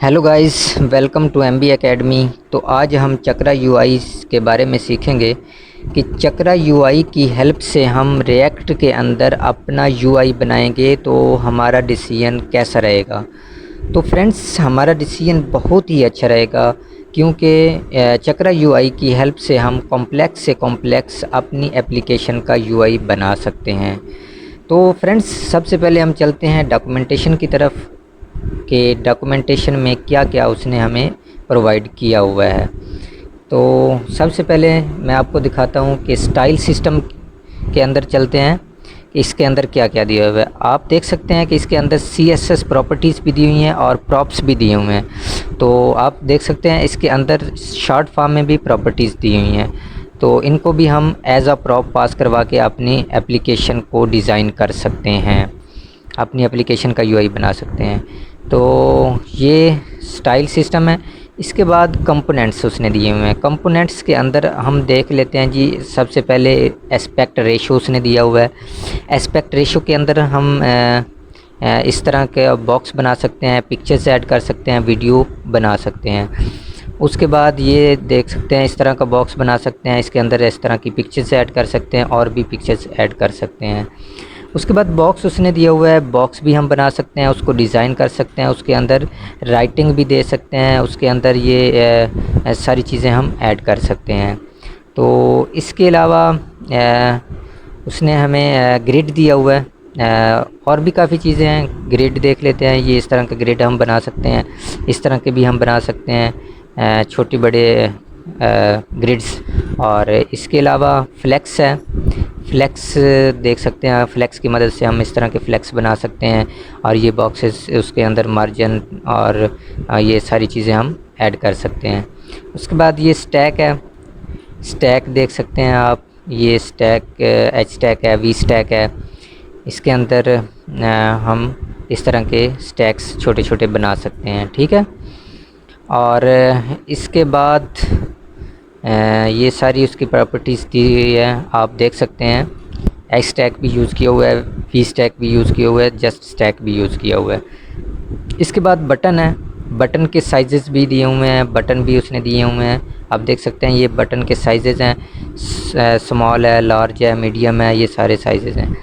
Hello guys, welcome to MB academy. तो आज हम चक्रा यूआई के बारे में सीखेंगे कि चक्रा यूआई की हेल्प से हम रिएक्ट के अंदर अपना यूआई बनाएंगे तो हमारा डिसीजन कैसा रहेगा। तो फ्रेंड्स, हमारा डिसीजन बहुत ही अच्छा रहेगा क्योंकि चक्रा यूआई की हेल्प से हम कॉम्प्लेक्स से कॉम्प्लेक्स अपनी एप्लीकेशन का यूआई बना सकते हैं। तो फ्रेंड्स, सबसे पहले हम चलते हैं डॉक्यूमेंटेशन की तरफ कि डॉक्यूमेंटेशन में क्या क्या उसने हमें प्रोवाइड किया हुआ है। तो सबसे पहले मैं आपको दिखाता हूँ कि स्टाइल सिस्टम के अंदर चलते हैं कि इसके अंदर क्या क्या दिया हुआ है। आप देख सकते हैं कि इसके अंदर CSS प्रॉपर्टीज़ भी दी हुई हैं और प्रॉप्स भी दिए हुए हैं। तो आप देख सकते हैं इसके अंदर शॉर्ट फॉर्म में भी प्रॉपर्टीज़ दी हुई हैं। तो इनको भी हम एज अ प्रॉप पास करवा के अपनी एप्लीकेशन को डिज़ाइन कर सकते हैं, अपनी एप्लीकेशन का यूआई बना सकते हैं। तो ये स्टाइल सिस्टम है। इसके बाद कंपोनेंट्स उसने दिए हुए हैं। कंपोनेंट्स के अंदर हम देख लेते हैं जी, सबसे पहले एस्पेक्ट रेशो उसने दिया हुआ है। एस्पेक्ट रेशो के अंदर हम इस तरह के बॉक्स बना सकते हैं, पिक्चर्स ऐड कर सकते हैं, वीडियो बना सकते हैं। उसके बाद ये देख सकते हैं इस तरह का बॉक्स बना सकते हैं, इसके अंदर इस तरह की पिक्चर्स ऐड कर सकते हैं और भी पिक्चर्स ऐड कर सकते हैं। उसके बाद बॉक्स उसने दिया हुआ है, बॉक्स भी हम बना सकते हैं, उसको डिज़ाइन कर सकते हैं, उसके अंदर राइटिंग भी दे सकते हैं, उसके अंदर ये सारी चीज़ें हम ऐड कर सकते हैं। तो इसके अलावा उसने हमें ग्रिड दिया हुआ है। और भी काफ़ी चीज़ें हैं। ग्रिड देख लेते हैं, ये इस तरह का ग्रिड हम बना सकते हैं, इस तरह के भी हम बना सकते हैं, छोटे बड़े ग्रिड्स। और इसके अलावा फ्लेक्स है, फ्लेक्स देख सकते हैं, फ्लेक्स की मदद से हम इस तरह के फ्लेक्स बना सकते हैं और ये बॉक्सेस उसके अंदर मार्जिन और ये सारी चीज़ें हम ऐड कर सकते हैं। उसके बाद ये स्टैक है, स्टैक देख सकते हैं आप, ये स्टैक एच स्टैक है, वी स्टैक है। इसके अंदर हम इस तरह के स्टैक्स छोटे छोटे बना सकते हैं, ठीक है। और इसके बाद ये सारी उसकी प्रॉपर्टीज़ दी हुई है, आप देख सकते हैं। एच स्टैक भी यूज़ किया हुआ है, वी स्टैक भी यूज़ किया हुआ है, जस्ट स्टैक भी यूज़ किया हुआ है। इसके बाद बटन है, बटन के साइजेस भी दिए हुए हैं, बटन भी उसने दिए हुए हैं। आप देख सकते हैं ये बटन के साइजेस हैं, स्मॉल है, लार्ज है, मीडियम है, ये सारे साइजेस हैं।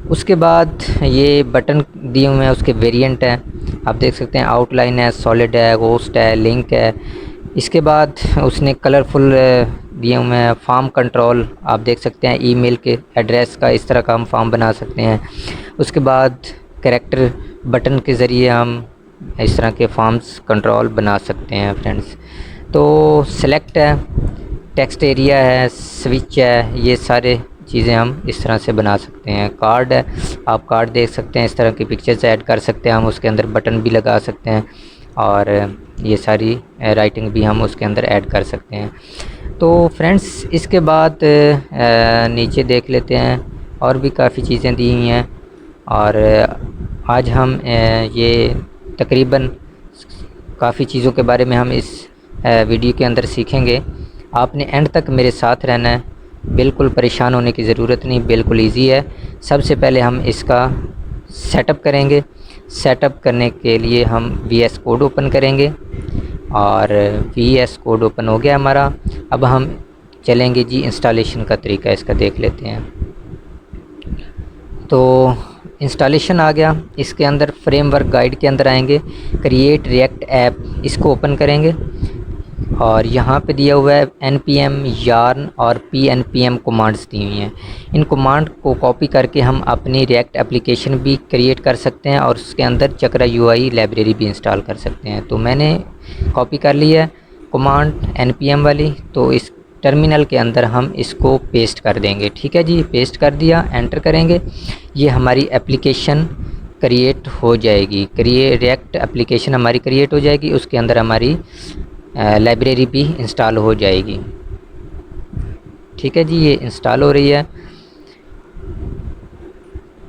उसके बाद ये बटन दिए हुए हैं, उसके वेरिएंट हैं, आप देख सकते हैं। आउटलाइन है, सॉलिड है, गोस्ट है, लिंक है। इसके बाद उसने कलरफुल दिए हुए हैं, फॉर्म कंट्रोल, आप देख सकते हैं ईमेल के एड्रेस का इस तरह का हम फॉर्म बना सकते हैं। उसके बाद कैरेक्टर बटन के ज़रिए हम इस तरह के फॉर्म्स कंट्रोल बना सकते हैं फ्रेंड्स। तो सेलेक्ट है, टेक्स्ट एरिया है, स्विच है, ये सारे चीज़ें हम इस तरह से बना सकते हैं। कार्ड है, आप कार्ड देख सकते हैं, इस तरह की पिक्चर्स ऐड कर सकते हैं हम, उसके अंदर बटन भी लगा सकते हैं और ये सारी राइटिंग भी हम उसके अंदर ऐड कर सकते हैं। तो फ्रेंड्स, इसके बाद नीचे देख लेते हैं, और भी काफ़ी चीज़ें दी हुई हैं। और आज हम ये तकरीबन काफ़ी चीज़ों के बारे में हम इस वीडियो के अंदर सीखेंगे। आपने एंड तक मेरे साथ रहना है, बिल्कुल परेशान होने की ज़रूरत नहीं, बिल्कुल इजी है। सबसे पहले हम इसका सेटअप करेंगे। सेटअप करने के लिए हम VS कोड ओपन करेंगे और VS कोड ओपन हो गया हमारा। अब हम चलेंगे जी, इंस्टॉलेशन का तरीका इसका देख लेते हैं। तो इंस्टॉलेशन आ गया, इसके अंदर फ्रेमवर्क गाइड के अंदर आएंगे, क्रिएट रिएक्ट ऐप, इसको ओपन करेंगे और यहाँ पे दिया हुआ है npm yarn और pnpm कमांड्स दी हुई हैं। इन कमांड को कॉपी करके हम अपनी रिएक्ट एप्लीकेशन भी क्रिएट कर सकते हैं और उसके अंदर चक्रा यूआई लाइब्रेरी भी इंस्टॉल कर सकते हैं। तो मैंने कॉपी कर ली है कमांड npm वाली, तो इस टर्मिनल के अंदर हम इसको पेस्ट कर देंगे, ठीक है जी। पेस्ट कर दिया, एंटर करेंगे, ये हमारी एप्लीकेशन क्रिएट हो जाएगी। रिएक्ट एप्लीकेशन हमारी क्रिएट हो जाएगी, उसके अंदर हमारी लाइब्रेरी भी इंस्टॉल हो जाएगी, ठीक है जी। ये इंस्टॉल हो रही है।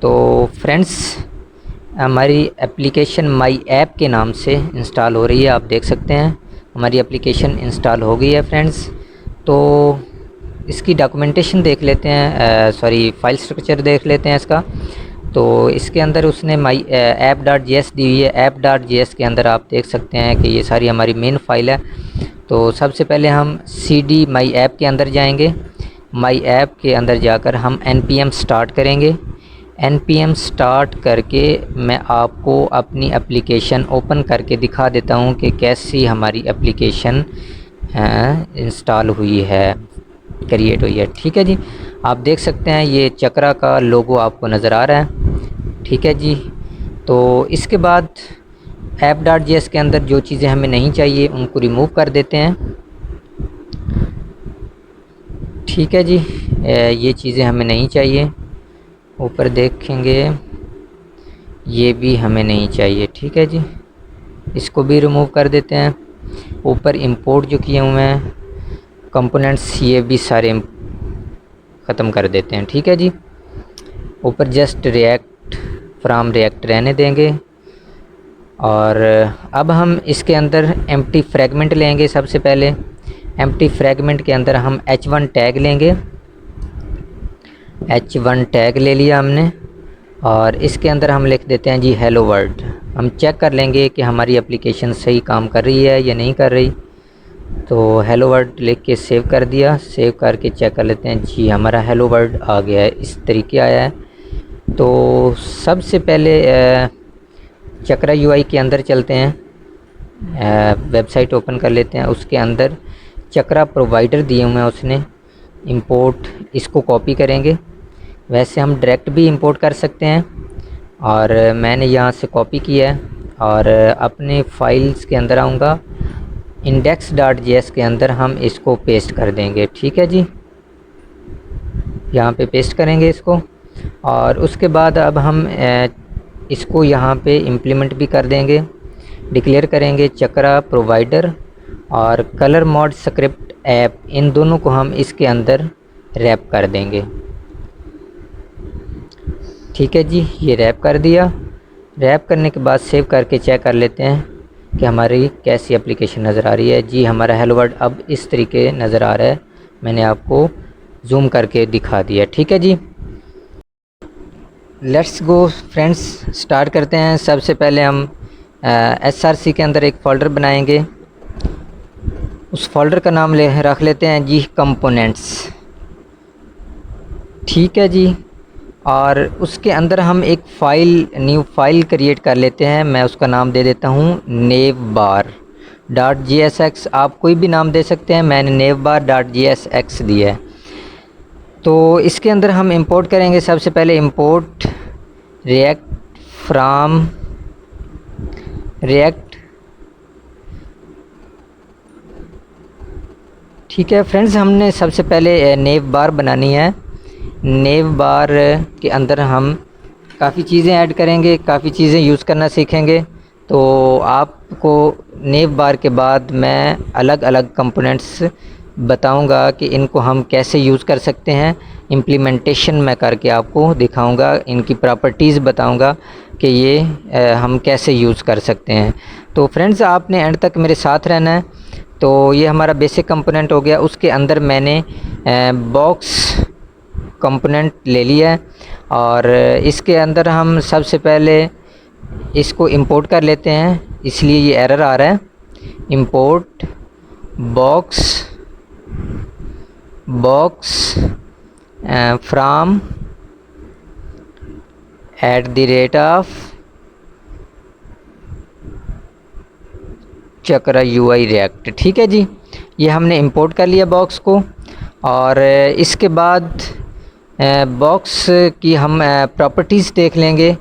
तो फ्रेंड्स, हमारी एप्लीकेशन माई ऐप के नाम से इंस्टॉल हो रही है, आप देख सकते हैं हमारी एप्लीकेशन इंस्टॉल हो गई है फ्रेंड्स। तो इसकी डॉक्यूमेंटेशन देख लेते हैं, सॉरी फाइल स्ट्रक्चर देख लेते हैं इसका। तो इसके अंदर उसने my app dot G S दी हुई है। ऐप डॉट जी एस के अंदर आप देख सकते हैं कि ये सारी हमारी मेन फाइल है। तो सबसे पहले हम सी डी माई ऐप के अंदर जाएंगे। माई ऐप के अंदर जाकर हम npm स्टार्ट करेंगे। npm स्टार्ट करके मैं आपको अपनी एप्लीकेशन ओपन करके दिखा देता हूँ कि कैसी हमारी एप्लीकेशन इंस्टॉल हुई है, क्रिएट हुई है। ठीक है जी, आप देख सकते हैं ये चक्रा का लोगो आपको नज़र आ रहा है। ठीक है जी, तो इसके बाद ऐप डॉट जी एस के अंदर जो चीज़ें हमें नहीं चाहिए उनको रिमूव कर देते हैं। ठीक है जी, ये चीज़ें हमें नहीं चाहिए। ऊपर देखेंगे ये भी हमें नहीं चाहिए। ठीक है जी, इसको भी रिमूव कर देते हैं। ऊपर इंपोर्ट जो किए हुए हैं कंपोनेंट्स ये भी सारे ख़त्म कर देते हैं। ठीक है जी, ऊपर जस्ट रिएक्ट फ्रॉम रिएक्ट रहने देंगे। और अब हम इसके अंदर एम्प्टी फ्रैगमेंट लेंगे। सबसे पहले एम्प्टी फ्रैगमेंट के अंदर हम h1 टैग लेंगे। h1 टैग ले लिया हमने और इसके अंदर हम लिख देते हैं जी हेलो वर्ल्ड। हम चेक कर लेंगे कि हमारी एप्लीकेशन सही काम कर रही है या नहीं कर रही। तो हेलो वर्ल्ड लिख के सेव कर दिया। सेव करके चेक कर लेते हैं जी हमारा हेलो वर्ल्ड आ गया है, इस तरीके आया है। तो सबसे पहले चक्रा यूआई के अंदर चलते हैं, वेबसाइट ओपन कर लेते हैं। उसके अंदर चक्रा प्रोवाइडर दिए हुए हैं उसने, इंपोर्ट इसको कॉपी करेंगे। वैसे हम डायरेक्ट भी इंपोर्ट कर सकते हैं और मैंने यहाँ से कॉपी किया है और अपने फाइल्स के अंदर आऊँगा, index.js के अंदर हम इसको पेस्ट कर देंगे। ठीक है जी, यहाँ पे पेस्ट करेंगे इसको और उसके बाद अब हम इसको यहाँ पे इम्प्लीमेंट भी कर देंगे। डिक्लेयर करेंगे चक्रा प्रोवाइडर और कलर मॉड स्क्रिप्ट ऐप, इन दोनों को हम इसके अंदर रैप कर देंगे। ठीक है जी, ये रैप कर दिया। रैप करने के बाद सेव करके चेक कर लेते हैं कि हमारी कैसी एप्लीकेशन नज़र आ रही है। जी हमारा हेलो वर्ल्ड अब इस तरीके नज़र आ रहा है, मैंने आपको जूम करके दिखा दिया। ठीक है जी, लेट्स गो फ्रेंड्स, स्टार्ट करते हैं। सबसे पहले हम SRC के अंदर एक फ़ोल्डर बनाएंगे। उस फोल्डर का नाम रख लेते हैं जी कंपोनेंट्स। ठीक है जी, और उसके अंदर हम एक न्यू फाइल क्रिएट कर लेते हैं। मैं उसका नाम दे देता हूँ navbar.jsx। आप कोई भी नाम दे सकते हैं, मैंने navbar.jsx दिया है। तो इसके अंदर हम इंपोर्ट करेंगे। सबसे पहले इंपोर्ट रिएक्ट फ्रॉम रिएक्ट। ठीक है फ्रेंड्स, हमने सबसे पहले नेव बार बनानी है। नेव बार के अंदर हम काफ़ी चीज़ें ऐड करेंगे, काफ़ी चीज़ें यूज़ करना सीखेंगे। तो आपको नेव बार के बाद मैं अलग अलग कंपोनेंट्स बताऊंगा कि इनको हम कैसे यूज़ कर सकते हैं। इम्प्लीमेंटेशन मैं करके आपको दिखाऊंगा, इनकी प्रॉपर्टीज़ बताऊंगा कि ये हम कैसे यूज़ कर सकते हैं। तो फ्रेंड्स आपने एंड तक मेरे साथ रहना है। तो ये हमारा बेसिक कंपोनेंट हो गया। उसके अंदर मैंने बॉक्स कंपोनेंट ले लिया है और इसके अंदर हम सबसे पहले इसको इंपोर्ट कर लेते हैं, इसलिए ये एरर आ रहा है। Import box from @ chakra UI react. ठीक है जी, ये हमने इंपोर्ट कर लिया बॉक्स को। और इसके बाद बॉक्स की हम प्रॉपर्टीज़ देख लेंगे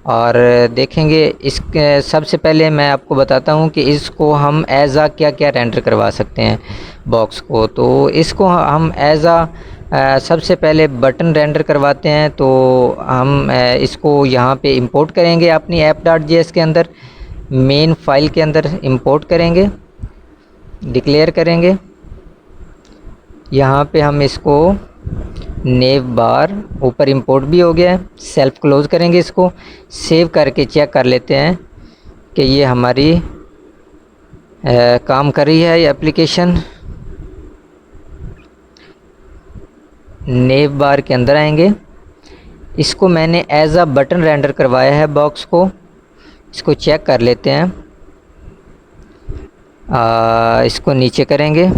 और देखेंगे। इसके सबसे पहले मैं आपको बताता हूँ कि इसको हम एज़ आ क्या क्या रेंडर करवा सकते हैं बॉक्स को। तो इसको हम एज़ आ सबसे पहले बटन रेंडर करवाते हैं। तो हम इसको यहाँ पे इंपोर्ट करेंगे अपनी app.js के अंदर, मेन फाइल के अंदर इंपोर्ट करेंगे, डिक्लेयर करेंगे। यहाँ पे हम इसको नेव बार, ऊपर इंपोर्ट भी हो गया है, सेल्फ क्लोज़ करेंगे। इसको सेव करके चेक कर लेते हैं कि ये हमारी काम कर रही है ये एप्लीकेशन। नेव बार के अंदर आएंगे, इसको मैंने एज अ बटन रेंडर करवाया है बॉक्स को। इसको चेक कर लेते हैं। इसको नीचे करेंगे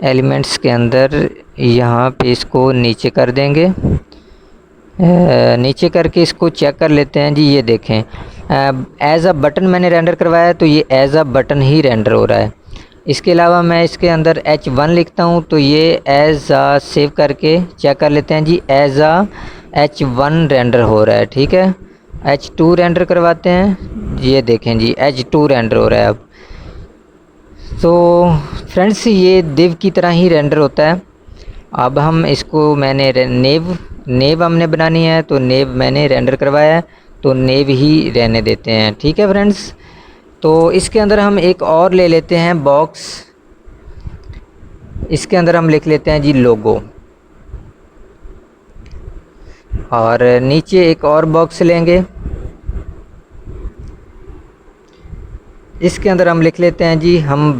एलिमेंट्स के अंदर, यहाँ पे इसको नीचे कर देंगे। नीचे करके इसको चेक कर लेते हैं जी। ये देखें, एज अ बटन मैंने रेंडर करवाया है तो ये एज अ बटन ही रेंडर हो रहा है। इसके अलावा मैं इसके अंदर H1 लिखता हूँ तो ये एज आ सेव करके चेक कर लेते हैं जी। एज आ H1 रेंडर हो रहा है, ठीक है। H2 रेंडर करवाते हैं, ये देखें जी H2 रेंडर हो रहा है अब। तो फ्रेंड्स ये दिव की तरह ही रेंडर होता है। अब हम इसको मैंने नेव हमने बनानी है तो नेव मैंने रेंडर करवाया है तो नेव ही रहने देते हैं, ठीक है फ्रेंड्स। तो इसके अंदर हम एक और ले लेते हैं बॉक्स। इसके अंदर हम लिख लेते हैं जी लोगो, और नीचे एक और बॉक्स लेंगे। इसके अंदर हम लिख लेते हैं जी हम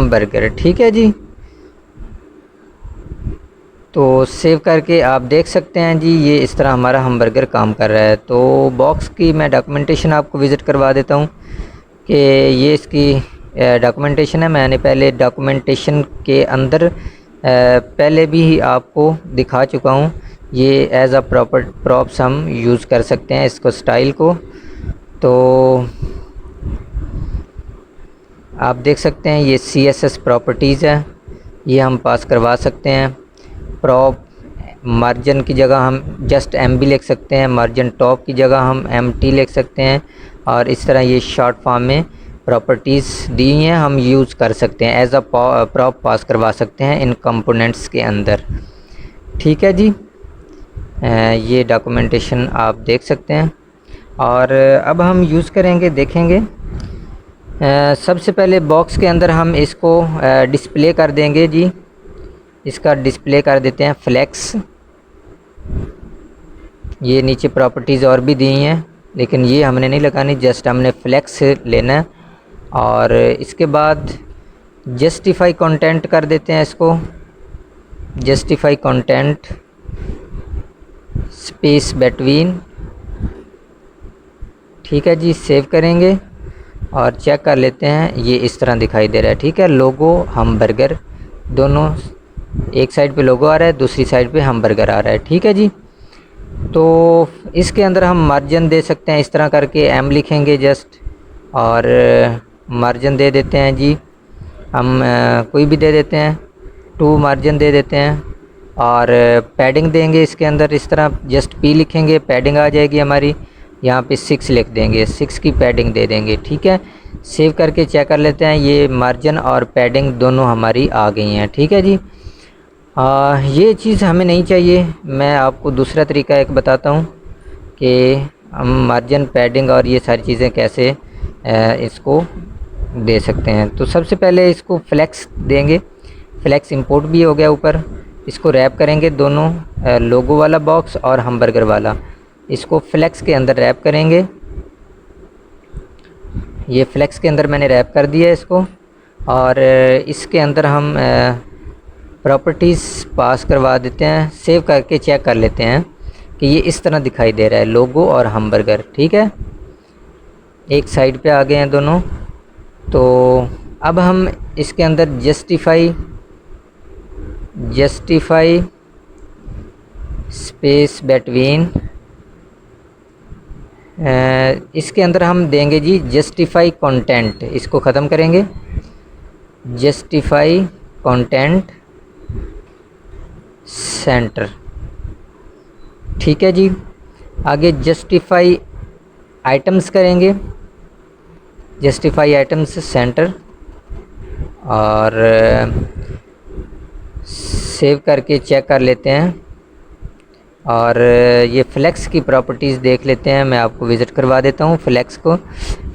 बर्गर, ठीक है जी। तो सेव करके आप देख सकते हैं जी, ये इस तरह हमारा हमबर्गर काम कर रहा है। तो बॉक्स की मैं डॉक्यूमेंटेशन आपको विज़िट करवा देता हूँ कि ये इसकी डॉक्यूमेंटेशन है। मैंने पहले डॉक्यूमेंटेशन के अंदर पहले भी आपको दिखा चुका हूँ। ये एज अ प्रॉप्स हम यूज़ कर सकते हैं इसको, स्टाइल को। तो आप देख सकते हैं ये CSS प्रॉपर्टीज़ है, ये हम पास करवा सकते हैं। प्रॉप मार्जिन की जगह हम जस्ट MB लिख सकते हैं, मार्जिन टॉप की जगह हम MT लिख सकते हैं, और इस तरह ये शॉर्ट फॉर्म में प्रॉपर्टीज़ दी हैं, हम यूज़ कर सकते हैं, एज अ प्रॉप पास करवा सकते हैं इन कंपोनेंट्स के अंदर, ठीक है जी। ये डॉक्यूमेंटेशन आप देख सकते हैं। और अब हम यूज़ करेंगे, देखेंगे। सबसे पहले बॉक्स के अंदर हम इसको डिस्प्ले कर देंगे जी। इसका डिस्प्ले कर देते हैं फ्लेक्स। ये नीचे प्रॉपर्टीज़ और भी दी हैं लेकिन ये हमने नहीं लगानी, जस्ट हमने फ्लेक्स लेना है। और इसके बाद जस्टिफाई कंटेंट कर देते हैं इसको, जस्टिफाई कंटेंट स्पेस बिटवीन, ठीक है जी। सेव करेंगे और चेक कर लेते हैं, ये इस तरह दिखाई दे रहा है, ठीक है। लोगो हमबर्गर दोनों, एक साइड पे लोगो आ रहा है, दूसरी साइड पे हमबर्गर आ रहा है, ठीक है जी। तो इसके अंदर हम मार्जिन दे सकते हैं, इस तरह करके M लिखेंगे जस्ट, और मार्जिन दे देते हैं जी हम कोई भी दे देते हैं, 2 मार्जिन दे देते हैं। और पैडिंग देंगे इसके अंदर, इस तरह जस्ट P लिखेंगे, पैडिंग आ जाएगी हमारी। यहाँ पे 6 लिख देंगे, 6 की पैडिंग दे देंगे, ठीक है। सेव करके चेक कर लेते हैं, ये मार्जिन और पैडिंग दोनों हमारी आ गई हैं, ठीक है जी। ये चीज़ हमें नहीं चाहिए। मैं आपको दूसरा तरीका एक बताता हूँ कि हम मार्जिन, पैडिंग और ये सारी चीज़ें कैसे इसको दे सकते हैं। तो सबसे पहले इसको फ्लेक्स देंगे, फ्लेक्स इंपोर्ट भी हो गया ऊपर। इसको रैप करेंगे दोनों, लोगो वाला बॉक्स और हमबर्गर वाला, इसको फ्लेक्स के अंदर रैप करेंगे। ये फ्लेक्स के अंदर मैंने रैप कर दिया इसको, और इसके अंदर हम प्रॉपर्टीज़ पास करवा देते हैं। सेव करके चेक कर लेते हैं कि ये इस तरह दिखाई दे रहा है, लोगो और हमबर्गर, ठीक है। एक साइड पे आ गए हैं दोनों। तो अब हम इसके अंदर जस्टिफाई स्पेस बिटवीन, इसके अंदर हम देंगे जी जस्टिफाई कंटेंट, इसको ख़त्म करेंगे, जस्टिफाई कंटेंट सेंटर, ठीक है जी। आगे जस्टिफाई आइटम्स करेंगे, जस्टिफाई आइटम्स सेंटर, और सेव करके चेक कर लेते हैं। और ये फ्लेक्स की प्रॉपर्टीज़ देख लेते हैं, मैं आपको विज़िट करवा देता हूँ फ्लेक्स को,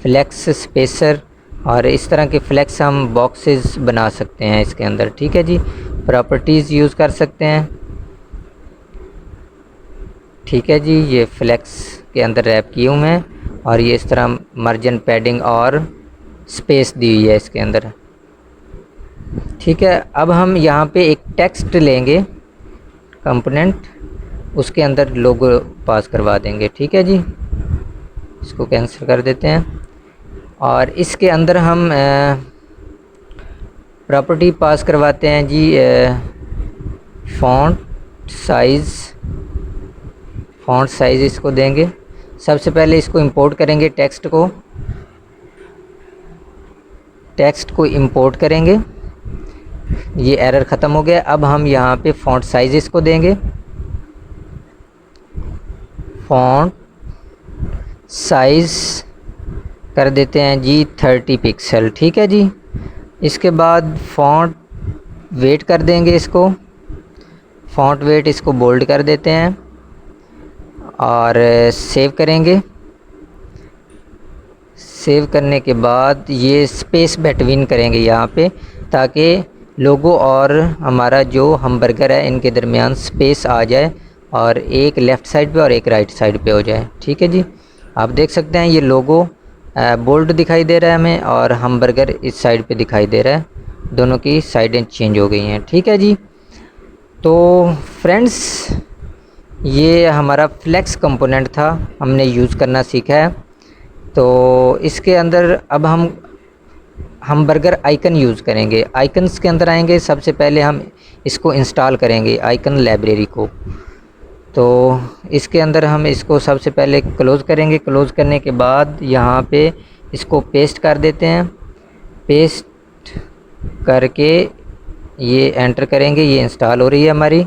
फ्लेक्स स्पेसर, और इस तरह के फ्लेक्स हम बॉक्सेस बना सकते हैं इसके अंदर, ठीक है जी। प्रॉपर्टीज़ यूज़ कर सकते हैं, ठीक है जी। ये फ्लेक्स के अंदर रैप किए हुए हैं, और ये इस तरह मार्जिन, पैडिंग और स्पेस दी हुई है इसके अंदर, ठीक है, अब हम यहाँ पे एक टेक्स्ट लेंगे कंपोनेंट, उसके अंदर लोगो पास करवा देंगे। ठीक है जी, इसको कैंसिल कर देते हैं। और इसके अंदर हम प्रॉपर्टी पास करवाते हैं जी फ़ॉन्ट साइज़ इसको देंगे। सबसे पहले इसको इंपोर्ट करेंगे, टेक्स्ट को इंपोर्ट करेंगे। ये एरर ख़त्म हो गया। अब हम यहाँ पे फ़ॉन्ट साइज़ इसको देंगे, फ़ॉन्ट साइज़ कर देते हैं जी 30 पिक्सल। ठीक है जी, इसके बाद फ़ॉन्ट वेट कर देंगे, इसको फ़ॉन्ट वेट इसको बोल्ड कर देते हैं और सेव करेंगे। सेव करने के बाद ये स्पेस बिटवीन करेंगे यहाँ पे, ताकि लोगो और हमारा जो हमबर्गर है इनके दरमियान स्पेस आ जाए और एक लेफ़्ट साइड पे और एक राइट साइड पे हो जाए। ठीक है जी, आप देख सकते हैं ये लोगो बोल्ड दिखाई दे रहा है हमें और हमबर्गर इस साइड पे दिखाई दे रहा है, दोनों की साइडें चेंज हो गई हैं। ठीक है जी, तो फ्रेंड्स ये हमारा फ्लेक्स कंपोनेंट था, हमने यूज़ करना सीखा है। तो इसके अंदर अब हम बर्गर आइकन यूज़ करेंगे। आइकन्स के अंदर आएंगे, सबसे पहले हम इसको इंस्टॉल करेंगे आइकन लाइब्रेरी को। तो इसके अंदर हम इसको सबसे पहले क्लोज़ करेंगे। क्लोज़ करने के बाद यहाँ पे इसको पेस्ट कर देते हैं। पेस्ट करके ये एंटर करेंगे, ये इंस्टॉल हो रही है हमारी,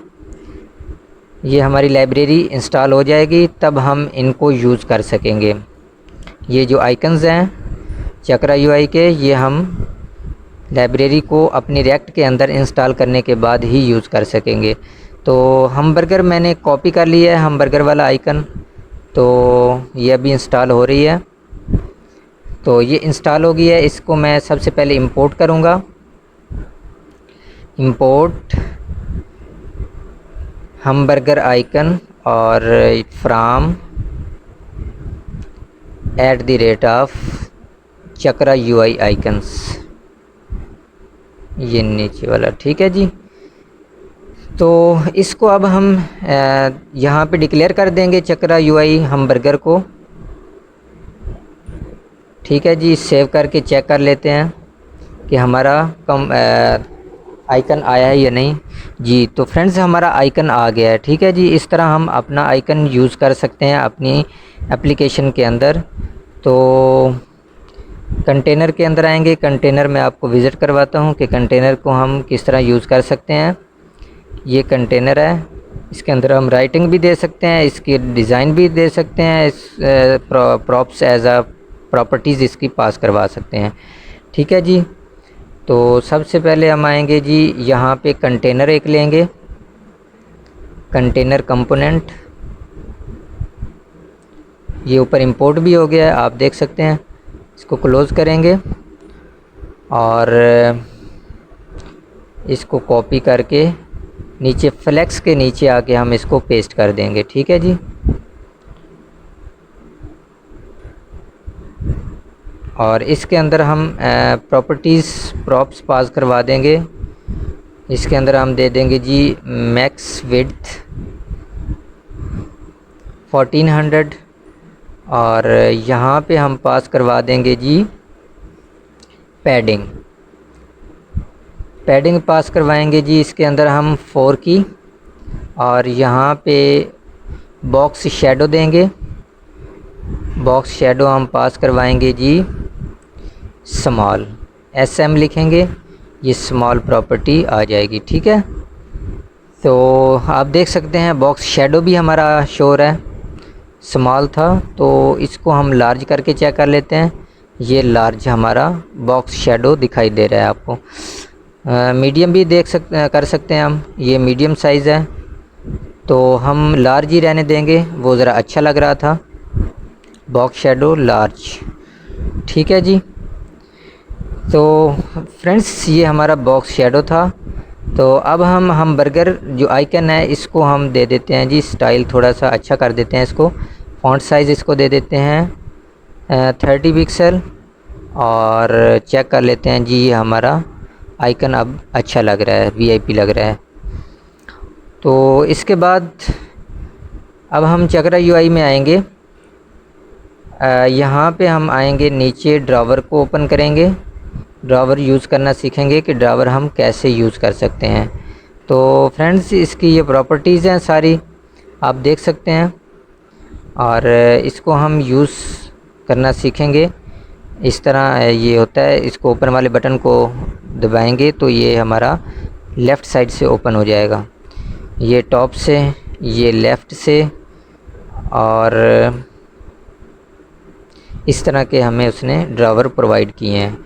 ये हमारी लाइब्रेरी इंस्टॉल हो जाएगी, तब हम इनको यूज़ कर सकेंगे। ये जो आइकन्स हैं चक्रा यूआई के, ये हम लाइब्रेरी को अपनी रिएक्ट के अंदर इंस्टॉल करने के बाद ही यूज़ कर सकेंगे। तो हमबर्गर मैंने कॉपी कर लिया है, हमबर्गर वाला आइकन, तो ये अभी इंस्टॉल हो रही है। तो ये इंस्टॉल हो गई है, इसको मैं सबसे पहले इंपोर्ट करूँगा। इंपोर्ट हमबर्गर आइकन और फ्राम @ चक्रा यूआई आइकन्स, ये नीचे वाला। ठीक है जी, तो इसको अब हम यहाँ पे डिक्लेयर कर देंगे चक्रा यूआई हमबर्गर को। ठीक है जी, सेव करके चेक कर लेते हैं कि हमारा आइकन आया है या नहीं जी। तो फ्रेंड्स हमारा आइकन आ गया है। ठीक है जी, इस तरह हम अपना आइकन यूज़ कर सकते हैं अपनी एप्लीकेशन के अंदर। तो कंटेनर के अंदर आएंगे, कंटेनर में आपको विज़िट करवाता हूँ कि कंटेनर को हम किस तरह यूज़ कर सकते हैं। ये कंटेनर है, इसके अंदर हम राइटिंग भी दे सकते हैं, इसकी डिज़ाइन भी दे सकते हैं, इस प्रॉप्स एज अ प्रॉपर्टीज़ इसकी पास करवा सकते हैं। ठीक है जी, तो सबसे पहले हम आएंगे जी यहाँ पे कंटेनर एक लेंगे, कंटेनर कंपोनेंट, ये ऊपर इंपोर्ट भी हो गया है, आप देख सकते हैं। इसको क्लोज़ करेंगे और इसको कॉपी करके नीचे फ्लेक्स के नीचे आके हम इसको पेस्ट कर देंगे। ठीक है जी, और इसके अंदर हम प्रॉप्स पास करवा देंगे। इसके अंदर हम दे देंगे जी मैक्स विड्थ 1400 और यहाँ पे हम पास करवा देंगे जी पैडिंग पास करवाएंगे जी। इसके अंदर हम 4 की और यहाँ पे बॉक्स शेडो देंगे, बॉक्स शेडो हम पास करवाएंगे जी स्मॉल, SM लिखेंगे, ये स्मॉल प्रॉपर्टी आ जाएगी। ठीक है, तो आप देख सकते हैं बॉक्स शेडो भी हमारा शो है, स्मॉल था, तो इसको हम लार्ज करके चेक कर लेते हैं। ये लार्ज हमारा बॉक्स शेडो दिखाई दे रहा है आपको। मीडियम भी कर सकते हैं हम, ये मीडियम साइज़ है, तो हम लार्ज ही रहने देंगे, वो ज़रा अच्छा लग रहा था, बॉक्स शेडो लार्ज। ठीक है जी, तो फ्रेंड्स ये हमारा बॉक्स शेडो था। तो अब हम बर्गर जो आइकन है इसको हम दे देते हैं जी स्टाइल, थोड़ा सा अच्छा कर देते हैं इसको। फ़ॉन्ट साइज़ इसको दे देते हैं 30 पिक्सल और चेक कर लेते हैं जी ये हमारा आइकन अब अच्छा लग रहा है, वीआईपी लग रहा है। तो इसके बाद अब हम चक्रा यूआई में आएंगे। यहाँ पे हम आएंगे, नीचे ड्रावर को ओपन करेंगे, ड्रावर यूज़ करना सीखेंगे कि ड्रावर हम कैसे यूज़ कर सकते हैं। तो फ्रेंड्स, इसकी ये प्रॉपर्टीज़ हैं सारी, आप देख सकते हैं, और इसको हम यूज़ करना सीखेंगे। इस तरह ये होता है, इसको ओपन वाले बटन को दबाएंगे तो ये हमारा लेफ़्ट साइड से ओपन हो जाएगा, ये टॉप से, ये लेफ़्ट से, और इस तरह के हमें उसने ड्रावर प्रोवाइड किए हैं।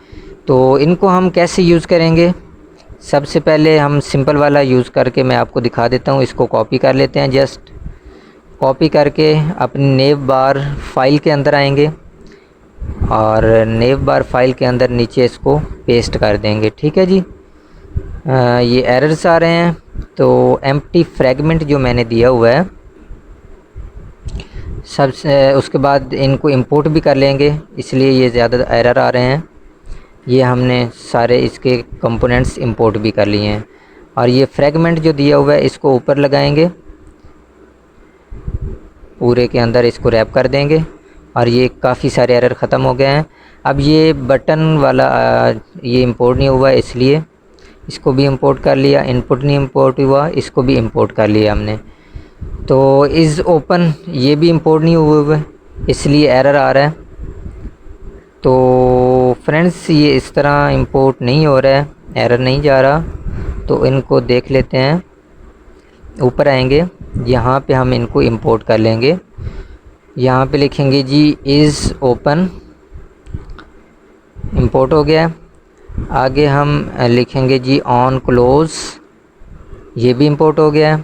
तो इनको हम कैसे यूज़ करेंगे, सबसे पहले हम सिंपल वाला यूज़ करके मैं आपको दिखा देता हूँ। इसको कॉपी कर लेते हैं, जस्ट कॉपी करके अपनी नेव बार फाइल के अंदर आएंगे और नेव बार फाइल के अंदर नीचे इसको पेस्ट कर देंगे। ठीक है जी। ये एरर्स आ रहे हैं, तो एम्प्टी फ्रैगमेंट जो मैंने दिया हुआ है सबसे, उसके बाद इनको इंपोर्ट भी कर लेंगे, इसलिए ये ज़्यादा एरर आ रहे हैं। ये हमने सारे इसके कंपोनेंट्स इंपोर्ट भी कर लिए हैं, और ये फ्रैगमेंट जो दिया हुआ है इसको ऊपर लगाएंगे, पूरे के अंदर इसको रैप कर देंगे, और ये काफ़ी सारे एरर ख़त्म हो गए हैं। अब ये बटन वाला ये इंपोर्ट नहीं हुआ, इसलिए इसको भी इंपोर्ट कर लिया। इनपुट नहीं इंपोर्ट हुआ, इसको भी इंपोर्ट कर लिया हमने। तो इज़ ओपन ये भी इंपोर्ट नहीं हुए, इसलिए एरर आ रहा है। तो फ्रेंड्स, ये इस तरह इंपोर्ट नहीं हो रहा है, एरर नहीं जा रहा, तो इनको देख लेते हैं। ऊपर आएंगे, यहाँ पे हम इनको इंपोर्ट कर लेंगे। यहाँ पे लिखेंगे जी इज़ ओपन, इंपोर्ट हो गया। आगे हम लिखेंगे जी ऑन क्लोज़, ये भी इंपोर्ट हो गया।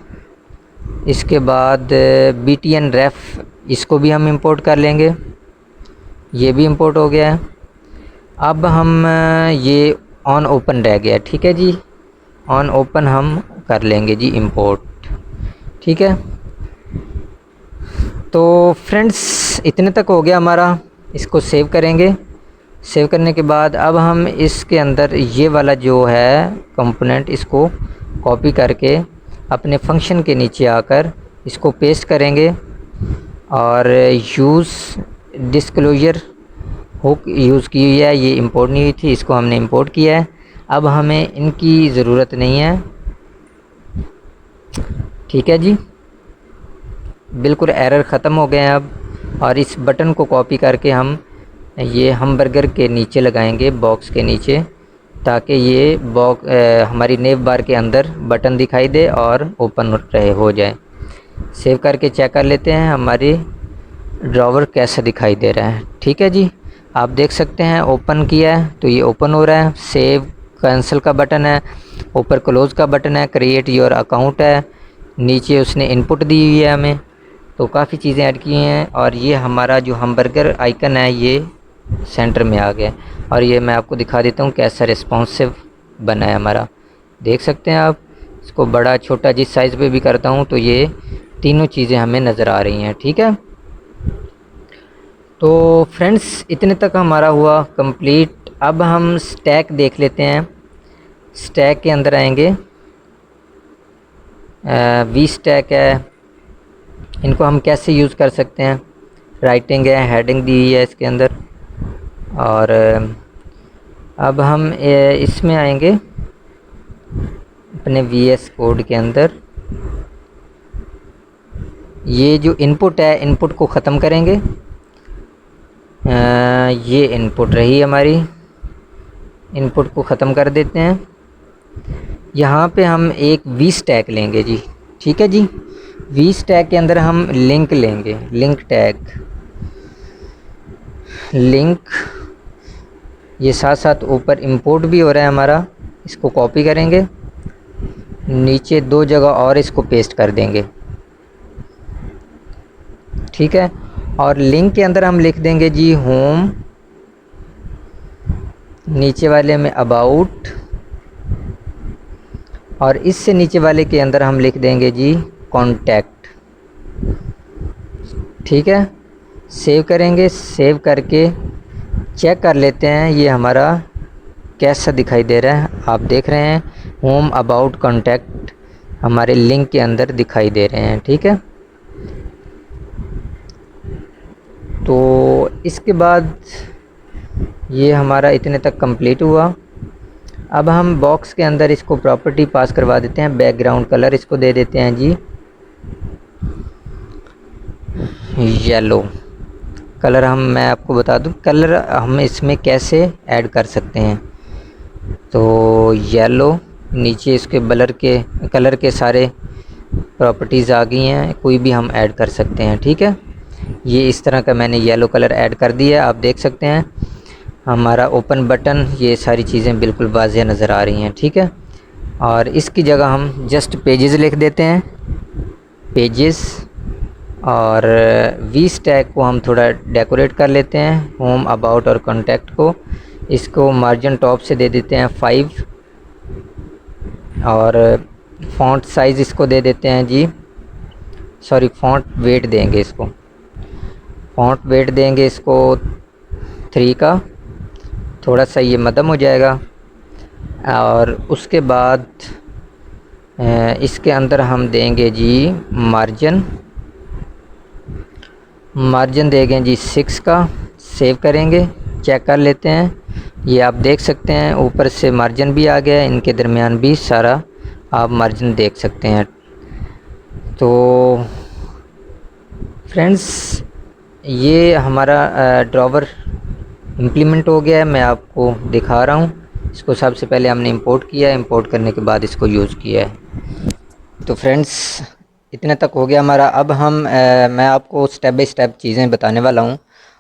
इसके बाद btn ref, इसको भी हम इंपोर्ट कर लेंगे, ये भी इंपोर्ट हो गया है। अब हम ये ऑन ओपन रह गया। ठीक है जी, ऑन ओपन हम कर लेंगे जी इंपोर्ट। ठीक है, तो फ्रेंड्स इतने तक हो गया हमारा। इसको सेव करेंगे। सेव करने के बाद अब हम इसके अंदर ये वाला जो है कंपोनेंट, इसको कॉपी करके अपने फंक्शन के नीचे आकर इसको पेस्ट करेंगे, और यूज़ डिस्क्लोजर हुक यूज़ की हुई है, ये इंपोर्ट नहीं हुई थी, इसको हमने इंपोर्ट किया है। अब हमें इनकी ज़रूरत नहीं है। ठीक है जी, बिल्कुल एरर ख़त्म हो गए हैं अब। और इस बटन को कॉपी करके हम ये हमबर्गर के नीचे लगाएंगे, बॉक्स के नीचे, ताकि ये बॉक्स हमारी नेव बार के अंदर बटन दिखाई दे और ओपन रहे हो जाए। सेव करके चेक कर लेते हैं हमारी ड्रॉवर कैसा दिखाई दे रहा है। ठीक है जी, आप देख सकते हैं ओपन किया है तो ये ओपन हो रहा है। सेव कैंसिल का बटन है, ऊपर क्लोज़ का बटन है, क्रिएट योर अकाउंट है, नीचे उसने इनपुट दी हुई है हमें, तो काफ़ी चीज़ें ऐड की हैं। और ये हमारा जो हमबर्गर आइकन है ये सेंटर में आ गया, और ये मैं आपको दिखा देता हूँ कैसा रिस्पॉन्सिव बना है हमारा। देख सकते हैं आप, इसको बड़ा छोटा जिस साइज़ पे भी करता हूँ तो ये तीनों चीज़ें हमें नज़र आ रही हैं। ठीक है, तो फ्रेंड्स इतने तक हमारा हुआ कंप्लीट। अब हम स्टैक देख लेते हैं। स्टैक के अंदर आएंगे, वी स्टैक है, इनको हम कैसे यूज़ कर सकते हैं। राइटिंग है, हेडिंग दी हुई है इसके अंदर। और अब हम इसमें आएंगे अपने VS कोड के अंदर। ये जो इनपुट है, इनपुट को ख़त्म करेंगे। ये इनपुट रही हमारी, इनपुट को ख़त्म कर देते हैं। यहाँ पे हम एक वी स्टैक लेंगे जी। ठीक है जी, वी स्टैक के अंदर हम लिंक लेंगे, लिंक टैग, लिंक, ये साथ साथ ऊपर इंपोर्ट भी हो रहा है हमारा। इसको कॉपी करेंगे, नीचे दो जगह और इसको पेस्ट कर देंगे। ठीक है, और लिंक के अंदर हम लिख देंगे जी होम, नीचे वाले में अबाउट, और इससे नीचे वाले के अंदर हम लिख देंगे जी कॉन्टैक्ट। ठीक है, सेव करेंगे। सेव करके चेक कर लेते हैं ये हमारा कैसा दिखाई दे रहा है आप देख रहे हैं, होम अबाउट कॉन्टैक्ट हमारे लिंक के अंदर दिखाई दे रहे हैं। ठीक है, तो इसके बाद ये हमारा इतने तक कंप्लीट हुआ। अब हम बॉक्स के अंदर इसको प्रॉपर्टी पास करवा देते हैं। बैकग्राउंड कलर इसको दे देते हैं जी येलो कलर। मैं आपको बता दूं कलर हम इसमें कैसे ऐड कर सकते हैं। तो येलो, नीचे इसके कलर के सारे प्रॉपर्टीज़ आ गई हैं, कोई भी हम ऐड कर सकते हैं। ठीक है, ये इस तरह का मैंने येलो कलर ऐड कर दिया, आप देख सकते हैं। हमारा ओपन बटन, ये सारी चीज़ें बिल्कुल वाज़ेह नज़र आ रही हैं। ठीक है, और इसकी जगह हम जस्ट पेजेस लिख देते हैं, पेजेस। और वी स्टैक को हम थोड़ा डेकोरेट कर लेते हैं, होम अबाउट और कॉन्टैक्ट को। इसको मार्जिन टॉप से दे देते हैं 5 और फ़ॉन्ट साइज़ इसको दे देते हैं जी, सॉरी फ़ॉन्ट वेट देंगे इसको, फ़ॉन्ट वेट देंगे इसको 3 का, थोड़ा सा ये मध्यम हो जाएगा। और उसके बाद इसके अंदर हम देंगे जी मार्जिन देंगे जी 6 का। सेव करेंगे, चेक कर लेते हैं। ये आप देख सकते हैं ऊपर से मार्जिन भी आ गया है, इनके दरमियान भी सारा आप मार्जिन देख सकते हैं। तो फ्रेंड्स, ये हमारा ड्रॉवर इम्प्लीमेंट हो गया है, मैं आपको दिखा रहा हूँ। इसको सबसे पहले हमने इंपोर्ट किया है, इंपोर्ट करने के बाद इसको यूज़ किया है। तो फ्रेंड्स, इतने तक हो गया हमारा। अब मैं आपको स्टेप बाय स्टेप चीज़ें बताने वाला हूँ,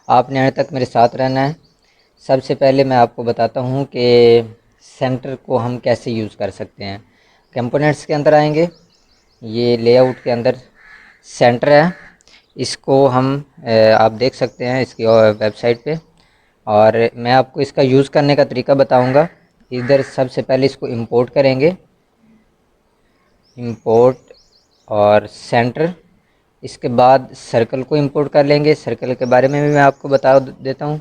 आपने यहाँ तक मेरे साथ रहना है। सबसे पहले मैं आपको बताता हूँ कि सेंटर को हम कैसे यूज़ कर सकते हैं। कंपोनेंट्स के अंदर आएंगे, ये लेआउट के अंदर सेंटर है, इसको हम आप देख सकते हैं इसकी वेबसाइट पे। और मैं आपको इसका यूज़ करने का तरीका बताऊंगा। इधर सबसे पहले इसको इंपोर्ट करेंगे, इंपोर्ट और सेंटर। इसके बाद सर्कल को इंपोर्ट कर लेंगे, सर्कल के बारे में भी मैं आपको बता देता हूँ।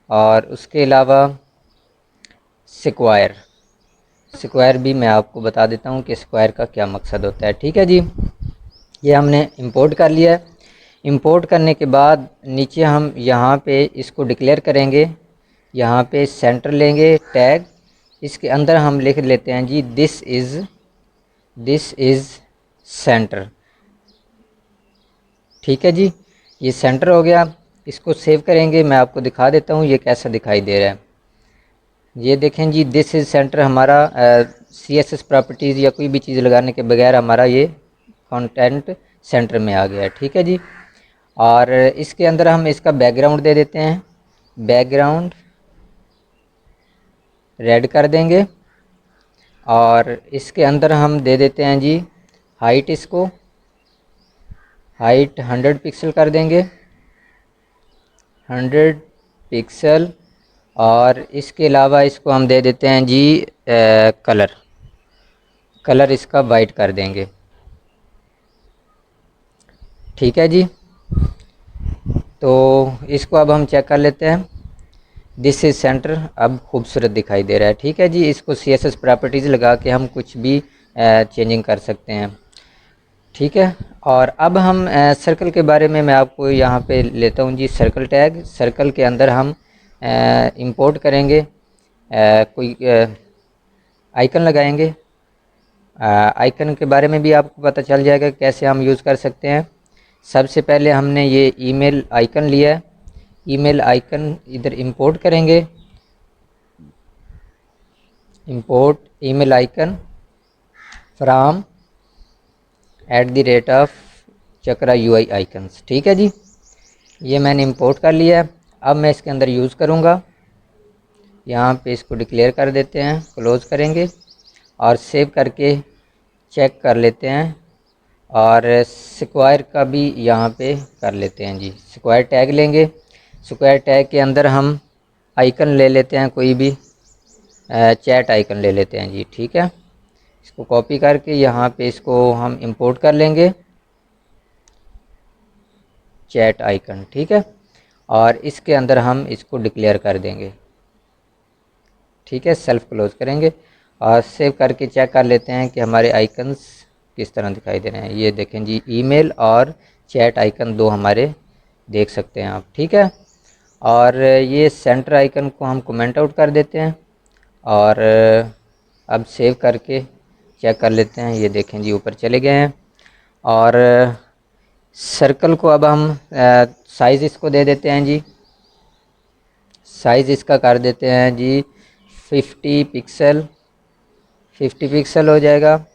और उसके अलावा स्क्वायर भी मैं आपको बता देता हूँ कि स्क्वायर का क्या मकसद होता है। ठीक है जी, ये हमने इंपोर्ट कर लिया है। इंपोर्ट करने के बाद नीचे हम यहाँ पे इसको डिक्लेयर करेंगे, यहाँ पे सेंटर लेंगे टैग, इसके अंदर हम लिख लेते हैं जी दिस इज़ सेंटर। ठीक है जी, ये सेंटर हो गया। इसको सेव करेंगे, मैं आपको दिखा देता हूँ ये कैसा दिखाई दे रहा है। ये देखें जी, दिस इज़ सेंटर हमारा CSS प्रॉपर्टीज़ या कोई भी चीज़ लगाने के बगैर हमारा ये कंटेंट सेंटर में आ गया है। ठीक है जी, और इसके अंदर हम इसका बैकग्राउंड दे देते हैं, बैकग्राउंड रेड कर देंगे। और इसके अंदर हम दे देते हैं जी हाइट, इसको हाइट 100 पिक्सल कर देंगे, 100 पिक्सल। और इसके अलावा इसको हम दे देते हैं जी कलर इसका वाइट कर देंगे। ठीक है जी, तो इसको अब हम चेक कर लेते हैं। दिस इज़ सेंटर अब खूबसूरत दिखाई दे रहा है। ठीक है जी, इसको CSS प्रॉपर्टीज़ लगा के हम कुछ भी चेंजिंग कर सकते हैं। ठीक है, और अब हम सर्कल के बारे में मैं आपको यहाँ पे लेता हूँ जी सर्कल टैग। सर्कल के अंदर हम इंपोर्ट करेंगे, कोई आइकन लगाएंगे। आइकन के बारे में भी आपको पता चल जाएगा कैसे हम यूज़ कर सकते हैं। सबसे पहले हमने ये ईमेल आइकन लिया है, ईमेल आइकन इधर इंपोर्ट करेंगे, import email icon from @ chakra UI icons. ठीक है जी, ये मैंने इंपोर्ट कर लिया है। अब मैं इसके अंदर यूज़ करूँगा, यहाँ पे इसको डिक्लेयर कर देते हैं, क्लोज़ करेंगे और सेव करके चेक कर लेते हैं। और स्क्वायर का भी यहाँ पे कर लेते हैं जी, स्क्वायर टैग लेंगे। स्क्वायर टैग के अंदर हम आइकन ले लेते हैं, कोई भी चैट आइकन ले लेते हैं जी। ठीक है, इसको कॉपी करके यहाँ पे इसको हम इंपोर्ट कर लेंगे, चैट आइकन। ठीक है, और इसके अंदर हम इसको डिक्लेयर कर देंगे, ठीक है, सेल्फ क्लोज करेंगे और सेव करके चेक कर लेते हैं कि हमारे आइकन्स किस तरह दिखाई दे रहे हैं। ये देखें जी, ईमेल और चैट आइकन दो हमारे देख सकते हैं आप। ठीक है, और ये सेंटर आइकन को हम कमेंट आउट कर देते हैं और अब सेव करके चेक कर लेते हैं। ये देखें जी, ऊपर चले गए हैं। और सर्कल को अब हम साइज़ इसको दे देते हैं जी, साइज़ इसका कर देते हैं जी 50 पिक्सल हो जाएगा।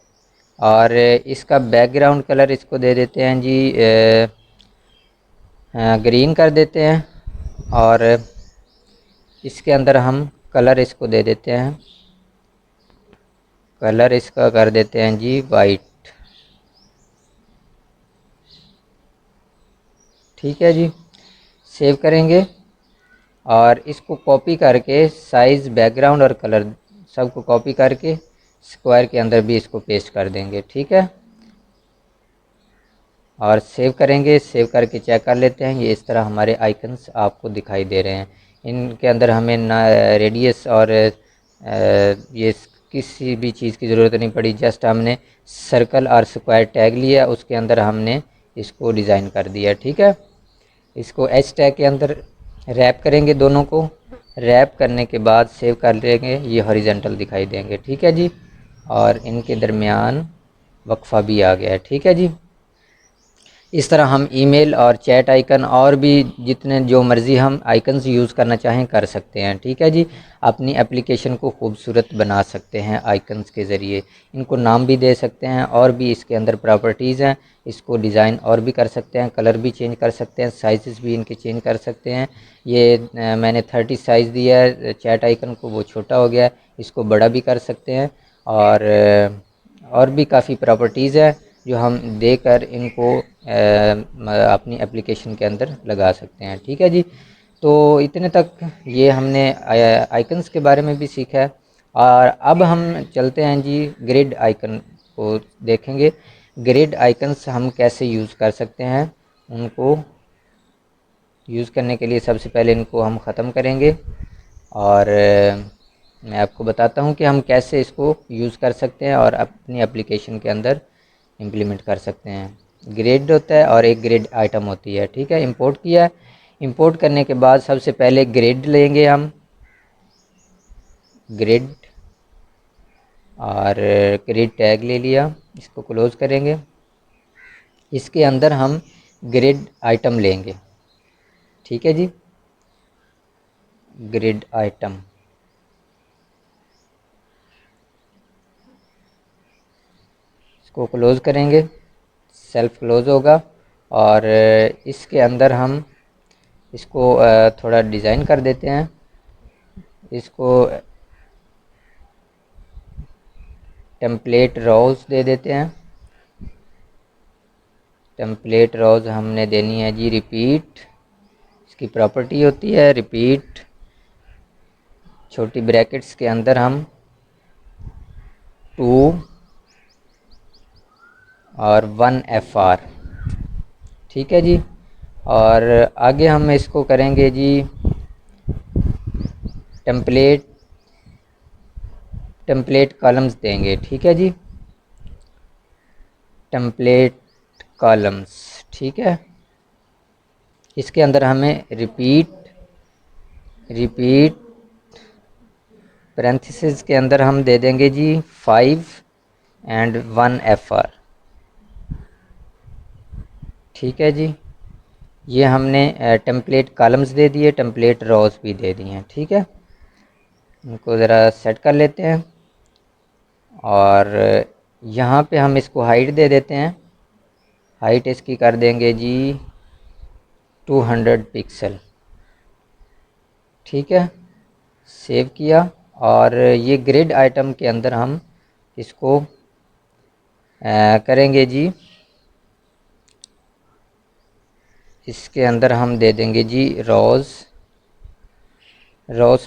और इसका बैकग्राउंड कलर इसको दे देते हैं जी ग्रीन कर देते हैं। और इसके अंदर हम कलर इसको दे देते हैं, कलर इसका कर देते हैं जी वाइट। ठीक है जी, सेव करेंगे और इसको कॉपी करके साइज़, बैकग्राउंड और कलर सबको कॉपी करके स्क्वायर के अंदर भी इसको पेस्ट कर देंगे। ठीक है, और सेव करेंगे। सेव करके चेक कर लेते हैं। ये इस तरह हमारे आइकन्स आपको दिखाई दे रहे हैं। इनके अंदर हमें ना रेडियस और ये किसी भी चीज़ की ज़रूरत नहीं पड़ी, जस्ट हमने सर्कल और स्क्वायर टैग लिया, उसके अंदर हमने इसको डिज़ाइन कर दिया। ठीक है, इसको एच टैग के अंदर रैप करेंगे, दोनों को रैप करने के बाद सेव कर लेंगे। ये हॉरिजेंटल दिखाई देंगे। ठीक है जी, और इनके दरमियान वक्फा भी आ गया है। ठीक है जी, इस तरह हम ईमेल और चैट आइकन और भी जितने जो मर्ज़ी हम आइकन्स यूज़ करना चाहें कर सकते हैं। ठीक है जी, अपनी एप्लीकेशन को खूबसूरत बना सकते हैं आइकन्स के ज़रिए। इनको नाम भी दे सकते हैं और भी इसके अंदर प्रॉपर्टीज़ हैं। इसको डिज़ाइन और भी कर सकते हैं, कलर भी चेंज कर सकते हैं, साइज़ भी इनके चेंज कर सकते हैं। ये मैंने 30 साइज़ दिया है चैट आइकन को, वो छोटा हो गया है, इसको बड़ा भी कर सकते हैं। और भी काफ़ी प्रॉपर्टीज़ है जो हम देकर इनको अपनी एप्लीकेशन के अंदर लगा सकते हैं। ठीक है जी, तो इतने तक ये हमने आइकन्स के बारे में भी सीखा है। और अब हम चलते हैं जी ग्रिड आइकन को देखेंगे। ग्रिड आइकन्स हम कैसे यूज़ कर सकते हैं। उनको यूज़ करने के लिए सबसे पहले इनको हम ख़त्म करेंगे और मैं आपको बताता हूँ कि हम कैसे इसको यूज़ कर सकते हैं और अपनी एप्लीकेशन के अंदर इम्प्लीमेंट कर सकते हैं। ग्रिड होता है और एक ग्रिड आइटम होती है। ठीक है, इंपोर्ट किया। इंपोर्ट करने के बाद सबसे पहले ग्रिड लेंगे हम, ग्रिड और ग्रिड टैग ले लिया, इसको क्लोज करेंगे। इसके अंदर हम ग्रिड आइटम लेंगे। ठीक है जी, ग्रिड आइटम, इसको क्लोज करेंगे, सेल्फ क्लोज होगा। और इसके अंदर हम इसको थोड़ा डिज़ाइन कर देते हैं। इसको टेम्पलेट रोज़ दे देते हैं। टेम्पलेट रोज़ हमने देनी है जी रिपीट, इसकी प्रॉपर्टी होती है रिपीट। छोटी ब्रैकेट्स के अंदर हम 2 और 1 FR। ठीक है जी, और आगे हम इसको करेंगे जी टेम्पलेट कॉलम्स देंगे। ठीक है जी, टेम्पलेट कॉलम्स। ठीक है, इसके अंदर हमें रिपीट पैरेंथेसिस के अंदर हम दे देंगे जी 5 एंड 1 FR। ठीक है जी, ये हमने टेम्पलेट कॉलम्स दे दिए, टेम्पलेट रोज़ भी दे दिए हैं। ठीक है, इनको ज़रा सेट कर लेते हैं और यहाँ पे हम इसको हाइट दे देते हैं। हाइट इसकी कर देंगे जी 200 पिक्सल। ठीक है, सेव किया और ये ग्रिड आइटम के अंदर हम इसको करेंगे जी, इसके अंदर हम दे देंगे जी रोज़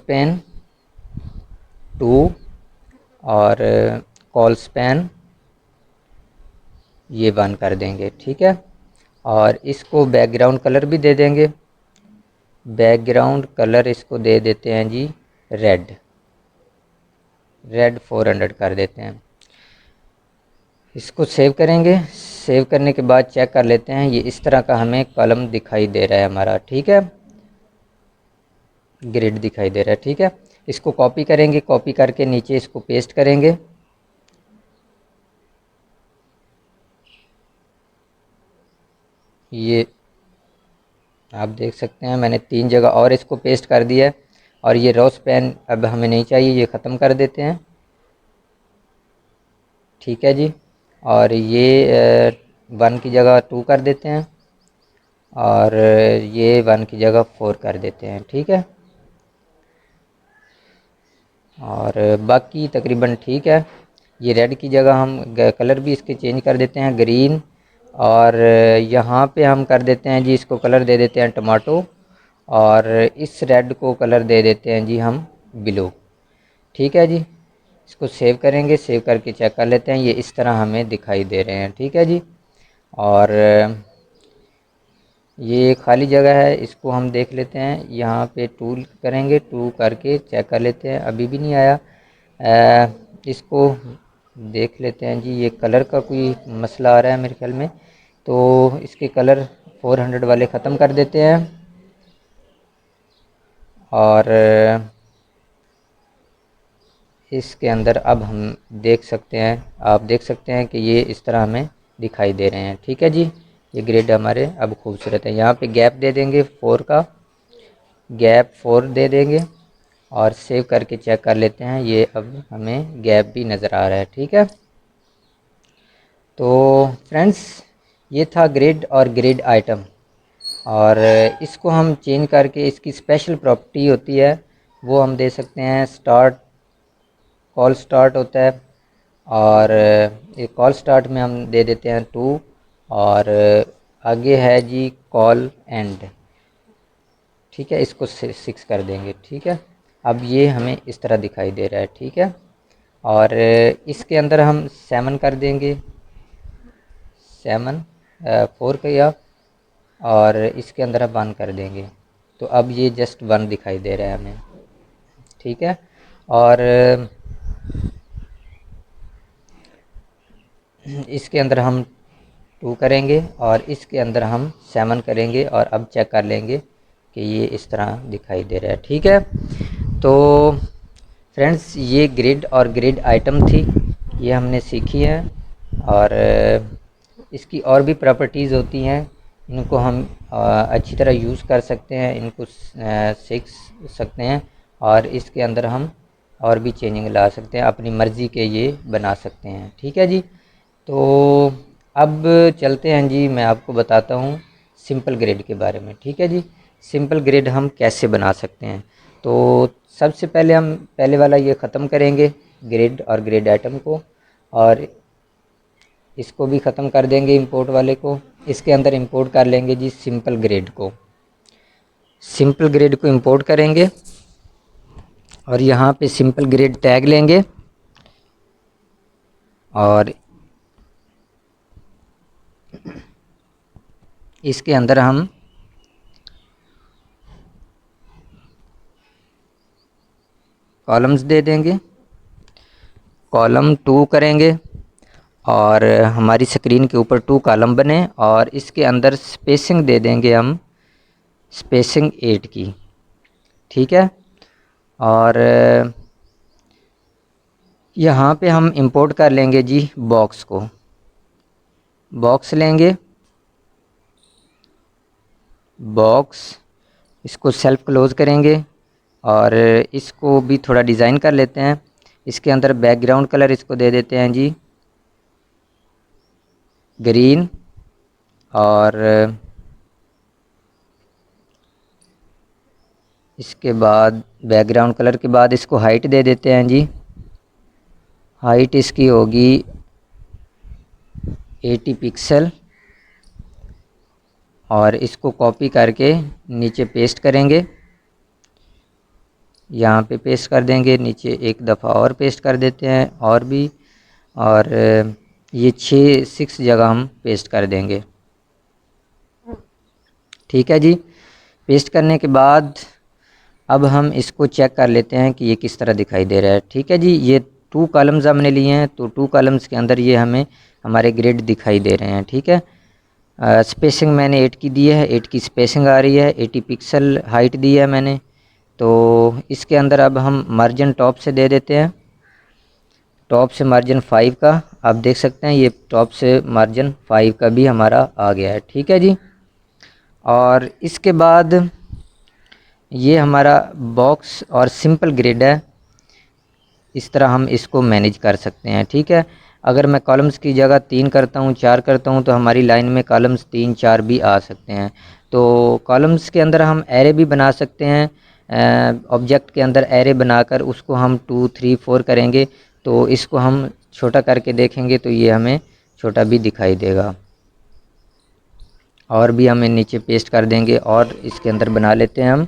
पेन 2 और कॉल स्पैन ये 1 कर देंगे। ठीक है, और इसको बैकग्राउंड कलर भी दे देंगे। बैकग्राउंड कलर इसको दे देते हैं जी रेड। रेड 400 कर देते हैं। इसको सेव करेंगे। सेव करने के बाद चेक कर लेते हैं, ये इस तरह का हमें कॉलम दिखाई दे रहा है हमारा, ठीक है, ग्रिड दिखाई दे रहा है, ठीक है। इसको कॉपी करेंगे, कॉपी करके नीचे इसको पेस्ट करेंगे। ये आप देख सकते हैं मैंने 3 जगह और इसको पेस्ट कर दिया है। और ये रो स्पैन अब हमें नहीं चाहिए, ये ख़त्म कर देते हैं, ठीक है जी। और ये 1 की जगह 2 कर देते हैं, और ये 1 की जगह 4 कर देते हैं, ठीक है। और बाकी तकरीबन ठीक है। ये रेड की जगह हम कलर भी इसके चेंज कर देते हैं, ग्रीन। और यहाँ पे हम कर देते हैं जी, इसको कलर दे देते हैं टमाटो, और इस रेड को कलर दे देते हैं जी हम ब्लू, ठीक है जी। इसको सेव करेंगे, सेव करके चेक कर लेते हैं, ये इस तरह हमें दिखाई दे रहे हैं, ठीक है जी। और ये खाली जगह है, इसको हम देख लेते हैं, यहाँ पे टूल करेंगे, टू करके चेक कर लेते हैं, अभी भी नहीं आया। इसको देख लेते हैं जी, ये कलर का कोई मसला आ रहा है मेरे ख्याल में, तो इसके कलर 400 वाले ख़त्म कर देते हैं। और इसके अंदर अब हम देख सकते हैं, आप देख सकते हैं कि ये इस तरह हमें दिखाई दे रहे हैं, ठीक है जी। ये ग्रिड हमारे अब खूबसूरत है। यहाँ पे गैप दे देंगे 4 का, गैप 4 दे देंगे, और सेव करके चेक कर लेते हैं, ये अब हमें गैप भी नज़र आ रहा है, ठीक है। तो फ्रेंड्स, ये था ग्रिड और ग्रिड आइटम। और इसको हम चेंज करके, इसकी स्पेशल प्रॉपर्टी होती है, वो हम दे सकते हैं, स्टार्ट, कॉल स्टार्ट होता है, और एक कॉल स्टार्ट में हम दे देते हैं 2, और आगे है जी कॉल एंड, ठीक है, इसको 6 कर देंगे, ठीक है। अब ये हमें इस तरह दिखाई दे रहा है, ठीक है। और इसके अंदर हम 7 कर देंगे, 7 4 किया, और इसके अंदर हम 1 कर देंगे, तो अब ये जस्ट 1 दिखाई दे रहा है हमें, ठीक है। और इसके अंदर हम 2 करेंगे, और इसके अंदर हम 7 करेंगे, और अब चेक कर लेंगे कि ये इस तरह दिखाई दे रहा है, ठीक है। तो फ्रेंड्स, ये ग्रिड और ग्रिड आइटम थी, ये हमने सीखी है। और इसकी और भी प्रॉपर्टीज़ होती हैं, इनको हम अच्छी तरह यूज़ कर सकते हैं, इनको सीख सकते हैं, और इसके अंदर हम और भी चेंजिंग ला सकते हैं, अपनी मर्ज़ी के ये बना सकते हैं, ठीक है जी। तो अब चलते हैं जी, मैं आपको बताता हूँ सिंपल ग्रिड के बारे में, ठीक है जी। सिंपल ग्रिड हम कैसे बना सकते हैं, तो सबसे पहले हम पहले वाला ये ख़त्म करेंगे, ग्रिड और ग्रिड आइटम को, और इसको भी ख़त्म कर देंगे इंपोर्ट वाले को। इसके अंदर इंपोर्ट कर लेंगे जी सिंपल ग्रिड को, सिंपल ग्रिड को इंपोर्ट करेंगे, और यहाँ पे सिंपल ग्रिड टैग लेंगे, और इसके अंदर हम कॉलम्स दे देंगे, कॉलम 2 करेंगे, और हमारी स्क्रीन के ऊपर 2 कॉलम बने, और इसके अंदर स्पेसिंग दे देंगे हम, स्पेसिंग 8 की, ठीक है। और यहाँ पे हम इंपोर्ट कर लेंगे जी बॉक्स को, बॉक्स लेंगे, बॉक्स, इसको सेल्फ क्लोज़ करेंगे, और इसको भी थोड़ा डिज़ाइन कर लेते हैं। इसके अंदर बैकग्राउंड कलर इसको दे देते हैं जी ग्रीन, और इसके बाद बैकग्राउंड कलर के बाद इसको हाइट दे देते हैं जी, हाइट इसकी होगी 80 पिक्सल, और इसको कॉपी करके नीचे पेस्ट करेंगे, यहाँ पे पेस्ट कर देंगे, नीचे एक दफ़ा और पेस्ट कर देते हैं, और भी, और ये 6 जगह हम पेस्ट कर देंगे, ठीक है जी। पेस्ट करने के बाद अब हम इसको चेक कर लेते हैं कि ये किस तरह दिखाई दे रहा है, ठीक है जी। ये 2 कॉलम्स हमने लिए हैं, तो 2 कॉलम्स के अंदर ये हमें हमारे ग्रिड दिखाई दे रहे हैं। ठीक है, स्पेसिंग मैंने 8 की दी है, 8 की स्पेसिंग आ रही है, 80 पिक्सल हाइट दी है मैंने। तो इसके अंदर अब हम मार्जिन टॉप से दे देते हैं, टॉप से मार्जिन 5 का। आप देख सकते हैं ये टॉप से मार्जिन 5 का भी हमारा आ गया है। ठीक है जी, और इसके बाद ये हमारा बॉक्स और सिंपल ग्रिड है, इस तरह हम इसको मैनेज कर सकते हैं। ठीक है, अगर मैं कॉलम्स की जगह 3 करता हूँ, 4 करता हूँ, तो हमारी लाइन में कॉलम्स 3 4 भी आ सकते हैं। तो कॉलम्स के अंदर हम एरे भी बना सकते हैं, ऑब्जेक्ट के अंदर एरे बनाकर उसको हम 2 3 4 करेंगे, तो इसको हम छोटा करके देखेंगे तो ये हमें छोटा भी दिखाई देगा। और भी हमें नीचे पेस्ट कर देंगे और इसके अंदर बना लेते हैं हम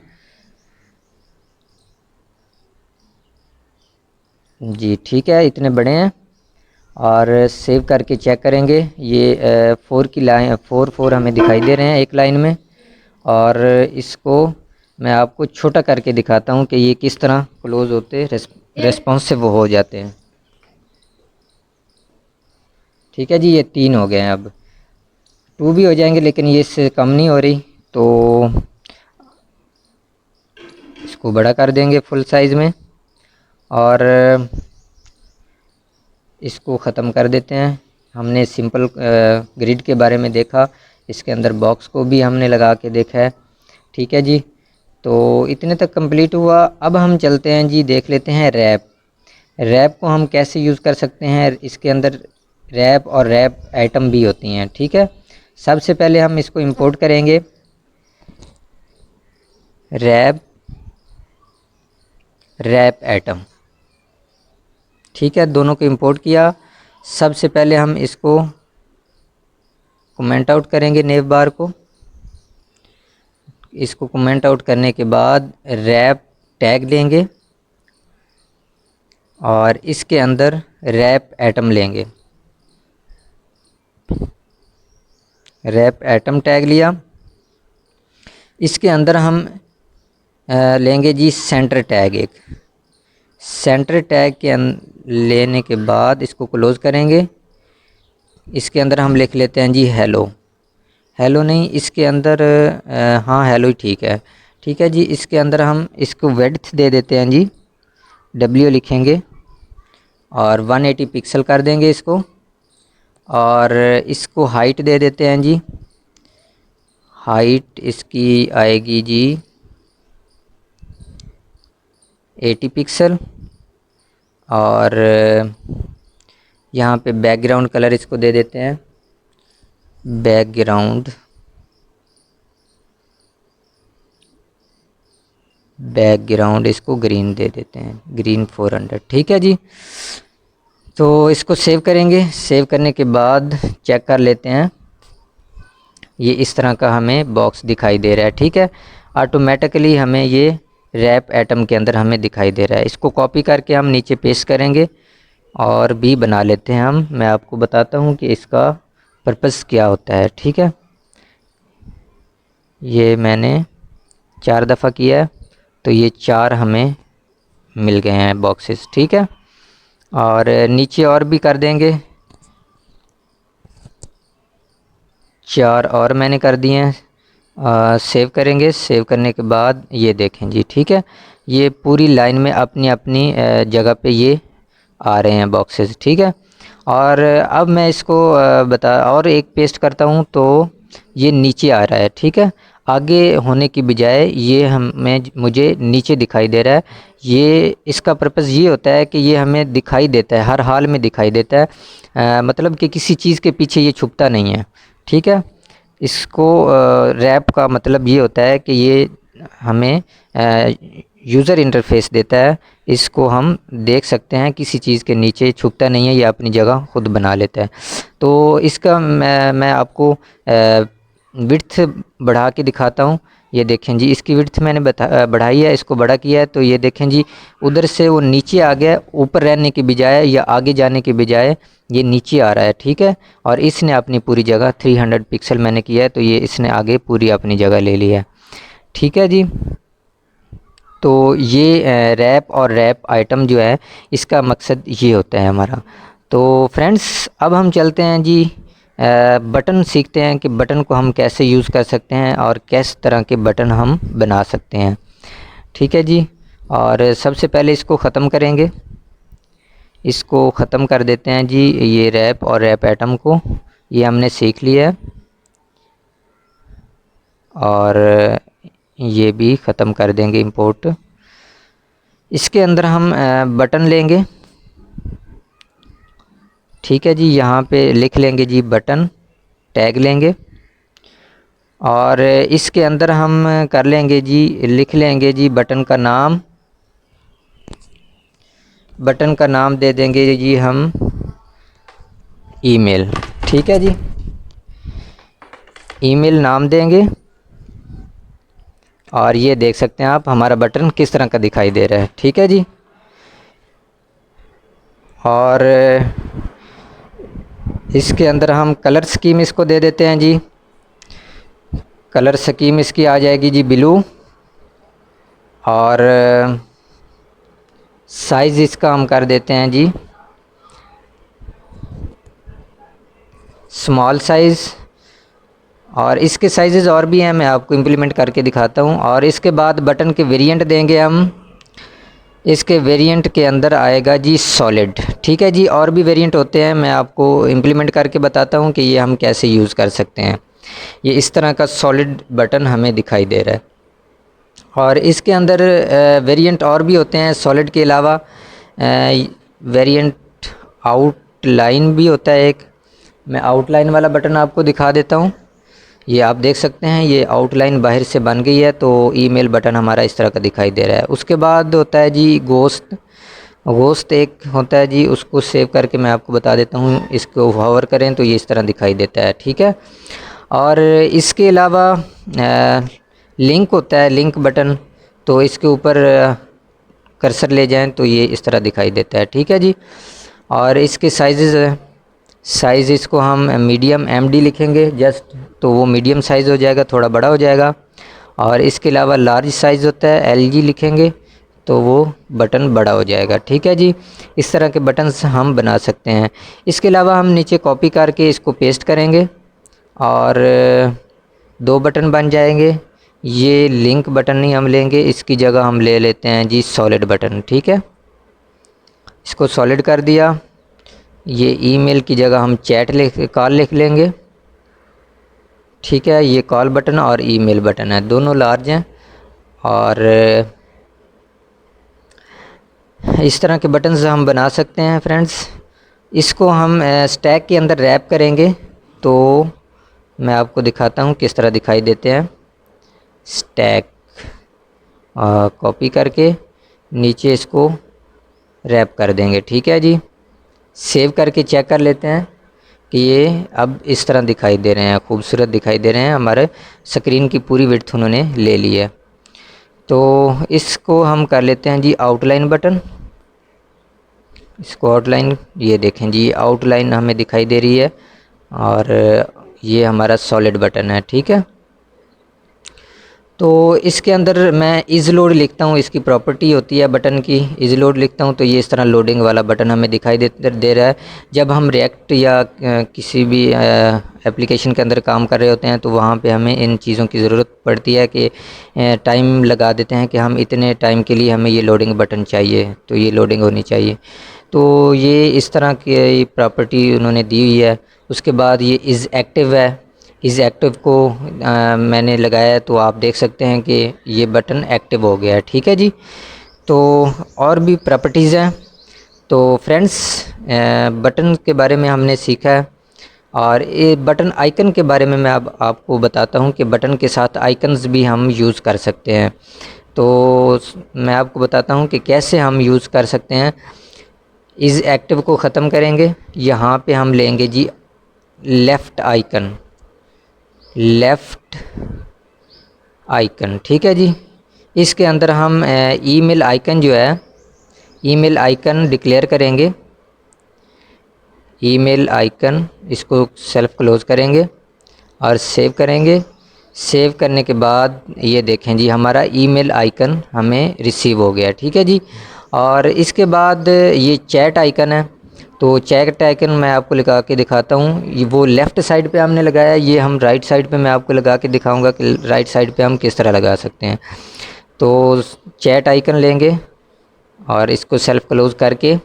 जी। ठीक है, इतने बड़े हैं और सेव करके चेक करेंगे। ये 4 की लाइन 4 4 हमें दिखाई दे रहे हैं एक लाइन में, और इसको मैं आपको छोटा करके दिखाता हूँ कि ये किस तरह क्लोज होते रेस्पॉन्सिव हो जाते हैं। ठीक है जी, ये 3 हो गए हैं, अब 2 भी हो जाएंगे, लेकिन ये इससे कम नहीं हो रही, तो इसको बड़ा कर देंगे फुल साइज़ में और इसको ख़त्म कर देते हैं। हमने सिंपल ग्रिड के बारे में देखा, इसके अंदर बॉक्स को भी हमने लगा के देखा है। ठीक है जी, तो इतने तक कंप्लीट हुआ। अब हम चलते हैं जी, देख लेते हैं रैप। रैप को हम कैसे यूज़ कर सकते हैं, इसके अंदर रैप और रैप आइटम भी होती हैं। ठीक है, सबसे पहले हम इसको इंपोर्ट करेंगे, रैप रैप आइटम। ठीक है, दोनों को इंपोर्ट किया। सबसे पहले हम इसको कमेंट आउट करेंगे नेव बार को। इसको कमेंट आउट करने के बाद रैप टैग लेंगे और इसके अंदर रैप एटम लेंगे, रैप एटम टैग लिया। इसके अंदर हम लेंगे जी सेंटर टैग, एक सेंटर टैग के लेने के बाद इसको क्लोज़ करेंगे। इसके अंदर हम लिख लेते हैं जी हेलो, हेलो नहीं, इसके अंदर हाँ हेलो ही ठीक है। ठीक है जी, इसके अंदर हम इसको विड्थ दे देते हैं जी, W लिखेंगे और 180 पिक्सल कर देंगे इसको, और इसको हाइट दे देते हैं जी, हाइट इसकी आएगी जी 80 पिक्सल, और यहाँ पे बैकग्राउंड कलर इसको दे देते हैं, बैकग्राउंड इसको ग्रीन दे देते हैं, ग्रीन 400। ठीक है जी, तो इसको सेव करेंगे। सेव करने के बाद चेक कर लेते हैं, ये इस तरह का हमें बॉक्स दिखाई दे रहा है। ठीक है, ऑटोमेटिकली हमें ये रैप एटम के अंदर हमें दिखाई दे रहा है। इसको कॉपी करके हम नीचे पेस्ट करेंगे और भी बना लेते हैं हम। मैं आपको बताता हूँ कि इसका पर्पस क्या होता है। ठीक है, ये मैंने 4 दफ़ा किया है, तो ये 4 हमें मिल गए हैं बॉक्सेस। ठीक है, और नीचे और भी कर देंगे, 4 और मैंने कर दिए हैं। सेव करेंगे, सेव करने के बाद ये देखें जी। ठीक है, ये पूरी लाइन में अपनी अपनी जगह पे ये आ रहे हैं बॉक्सेस। ठीक है, और अब मैं इसको और एक पेस्ट करता हूँ तो ये नीचे आ रहा है। ठीक है, आगे होने की बजाय ये मुझे नीचे दिखाई दे रहा है। ये इसका पर्पज़ ये होता है कि ये हमें दिखाई देता है, हर हाल में दिखाई देता है, मतलब कि किसी चीज़ के पीछे ये छुपता नहीं है। ठीक है, इसको रैप का मतलब ये होता है कि ये हमें यूज़र इंटरफेस देता है, इसको हम देख सकते हैं, किसी चीज़ के नीचे छुपता नहीं है, ये अपनी जगह खुद बना लेता है। तो इसका मैं आपको विड्थ बढ़ा के दिखाता हूँ। ये देखें जी, इसकी विड्थ मैंने बढ़ाई है, इसको बड़ा किया है, तो ये देखें जी उधर से वो नीचे आ गया, ऊपर रहने के बजाय या आगे जाने के बजाय ये नीचे आ रहा है। ठीक है, और इसने अपनी पूरी जगह 300 पिक्सल मैंने किया है, तो ये इसने आगे पूरी अपनी जगह ले ली है। ठीक है जी, तो ये रैप और रैप आइटम जो है इसका मकसद ये होता है हमारा। तो फ्रेंड्स अब हम चलते हैं जी, बटन सीखते हैं कि बटन को हम कैसे यूज़ कर सकते हैं और किस तरह के बटन हम बना सकते हैं। ठीक है जी। और सबसे पहले इसको ख़त्म करेंगे, इसको ख़त्म कर देते हैं जी। ये रैप और रैप आइटम को ये हमने सीख लिया है और ये भी ख़त्म कर देंगे इंपोर्ट। इसके अंदर हम बटन लेंगे। ठीक है जी, यहाँ पे लिख लेंगे जी बटन, टैग लेंगे और इसके अंदर हम कर लेंगे जी, लिख लेंगे जी बटन का नाम। बटन का नाम दे देंगे जी हम ईमेल। ठीक है जी, ईमेल नाम देंगे और ये देख सकते हैं आप हमारा बटन किस तरह का दिखाई दे रहा है। ठीक है जी। और इसके अंदर हम कलर स्कीम इसको दे देते हैं जी। कलर स्कीम इसकी आ जाएगी जी ब्लू और साइज़ इसका हम कर देते हैं जी स्मॉल साइज़। और इसके साइज़ और भी हैं, मैं आपको इम्प्लीमेंट करके दिखाता हूँ। और इसके बाद बटन के वेरिएंट देंगे हम। इसके वेरिएंट के अंदर आएगा जी सॉलिड। ठीक है जी, और भी वेरिएंट होते हैं, मैं आपको इम्प्लीमेंट करके बताता हूँ कि ये हम कैसे यूज़ कर सकते हैं। ये इस तरह का सॉलिड बटन हमें दिखाई दे रहा है। और इसके अंदर वेरिएंट और भी होते हैं सॉलिड के अलावा। वेरिएंट आउटलाइन भी होता है एक, मैं आउटलाइन वाला बटन आपको दिखा देता हूँ। ये आप देख सकते हैं, ये आउटलाइन बाहर से बन गई है, तो ईमेल बटन हमारा इस तरह का दिखाई दे रहा है। उसके बाद होता है जी गोस्ट। गोस्ट एक होता है जी, उसको सेव करके मैं आपको बता देता हूँ। इसको होवर करें तो ये इस तरह दिखाई देता है। ठीक है। और इसके अलावा लिंक होता है, लिंक बटन, तो इसके ऊपर कर्सर ले जाएं तो ये इस तरह दिखाई देता है। ठीक है जी। और इसके साइज़ इसको हम मीडियम MD लिखेंगे जस्ट, तो वो मीडियम साइज़ हो जाएगा, थोड़ा बड़ा हो जाएगा। और इसके अलावा लार्ज साइज़ होता है, LG लिखेंगे तो वो बटन बड़ा हो जाएगा। ठीक है जी, इस तरह के बटन्स हम बना सकते हैं। इसके अलावा हम नीचे कॉपी करके इसको पेस्ट करेंगे और 2 बटन बन जाएंगे। ये लिंक बटन नहीं हम लेंगे, इसकी जगह हम ले लेते हैं जी सॉलिड बटन। ठीक है, इसको सॉलिड कर दिया। ये ईमेल की जगह हम कॉल लिख लेंगे। ठीक है, ये कॉल बटन और ईमेल बटन है, दोनों लार्ज हैं। और इस तरह के बटन्स हम बना सकते हैं फ्रेंड्स। इसको हम स्टैक के अंदर रैप करेंगे तो मैं आपको दिखाता हूँ किस तरह दिखाई देते हैं। स्टैक कॉपी करके नीचे इसको रैप कर देंगे। ठीक है जी, सेव करके चेक कर लेते हैं कि ये अब इस तरह दिखाई दे रहे हैं, खूबसूरत दिखाई दे रहे हैं। हमारे स्क्रीन की पूरी विड्थ उन्होंने ले ली है। तो इसको हम कर लेते हैं जी आउटलाइन बटन। इसको आउटलाइन, ये देखें जी आउटलाइन हमें दिखाई दे रही है और ये हमारा सॉलिड बटन है। ठीक है, तो इसके अंदर मैं इज़ लोड लिखता हूँ, इसकी प्रॉपर्टी होती है बटन की, इज़ लोड लिखता हूँ तो ये इस तरह लोडिंग वाला बटन हमें दिखाई दे रहा है। जब हम रिएक्ट या किसी भी एप्लीकेशन के अंदर काम कर रहे होते हैं तो वहाँ पे हमें इन चीज़ों की ज़रूरत पड़ती है कि टाइम लगा देते हैं कि हम इतने टाइम के लिए हमें ये लोडिंग बटन चाहिए, तो ये लोडिंग होनी चाहिए। तो ये इस तरह की प्रॉपर्टी उन्होंने दी हुई है। उसके बाद ये इज़ एक्टिव है, इस एक्टिव को मैंने लगाया तो आप देख सकते हैं कि ये बटन एक्टिव हो गया है। ठीक है जी, तो और भी प्रॉपर्टीज़ हैं। तो फ्रेंड्स बटन के बारे में हमने सीखा है और ये बटन आइकन के बारे में मैं अब आपको बताता हूँ कि बटन के साथ आइकन्स भी हम यूज़ कर सकते हैं। तो मैं आपको बताता हूँ कि कैसे हम यूज़ कर सकते हैं। इस एक्टिव को ख़त्म करेंगे, यहाँ पे हम लेंगे जी लेफ़्ट आइकन। ठीक है जी, इसके अंदर हम ईमेल आइकन जो है, ईमेल आइकन डिक्लेयर करेंगे। ईमेल आइकन, इसको सेल्फ क्लोज करेंगे और सेव करेंगे। सेव करने के बाद ये देखें जी हमारा ईमेल आइकन हमें रिसीव हो गया, ठीक है जी। और इसके बाद ये चैट आइकन है, तो चैट आइकन मैं आपको लगा के दिखाता हूँ। ये वो लेफ़्ट साइड पे हमने लगाया, ये हम राइट साइड पे मैं आपको लगा के दिखाऊंगा कि राइट साइड पे हम किस तरह लगा सकते हैं। तो चैट आइकन लेंगे और इसको सेल्फ क्लोज़ करके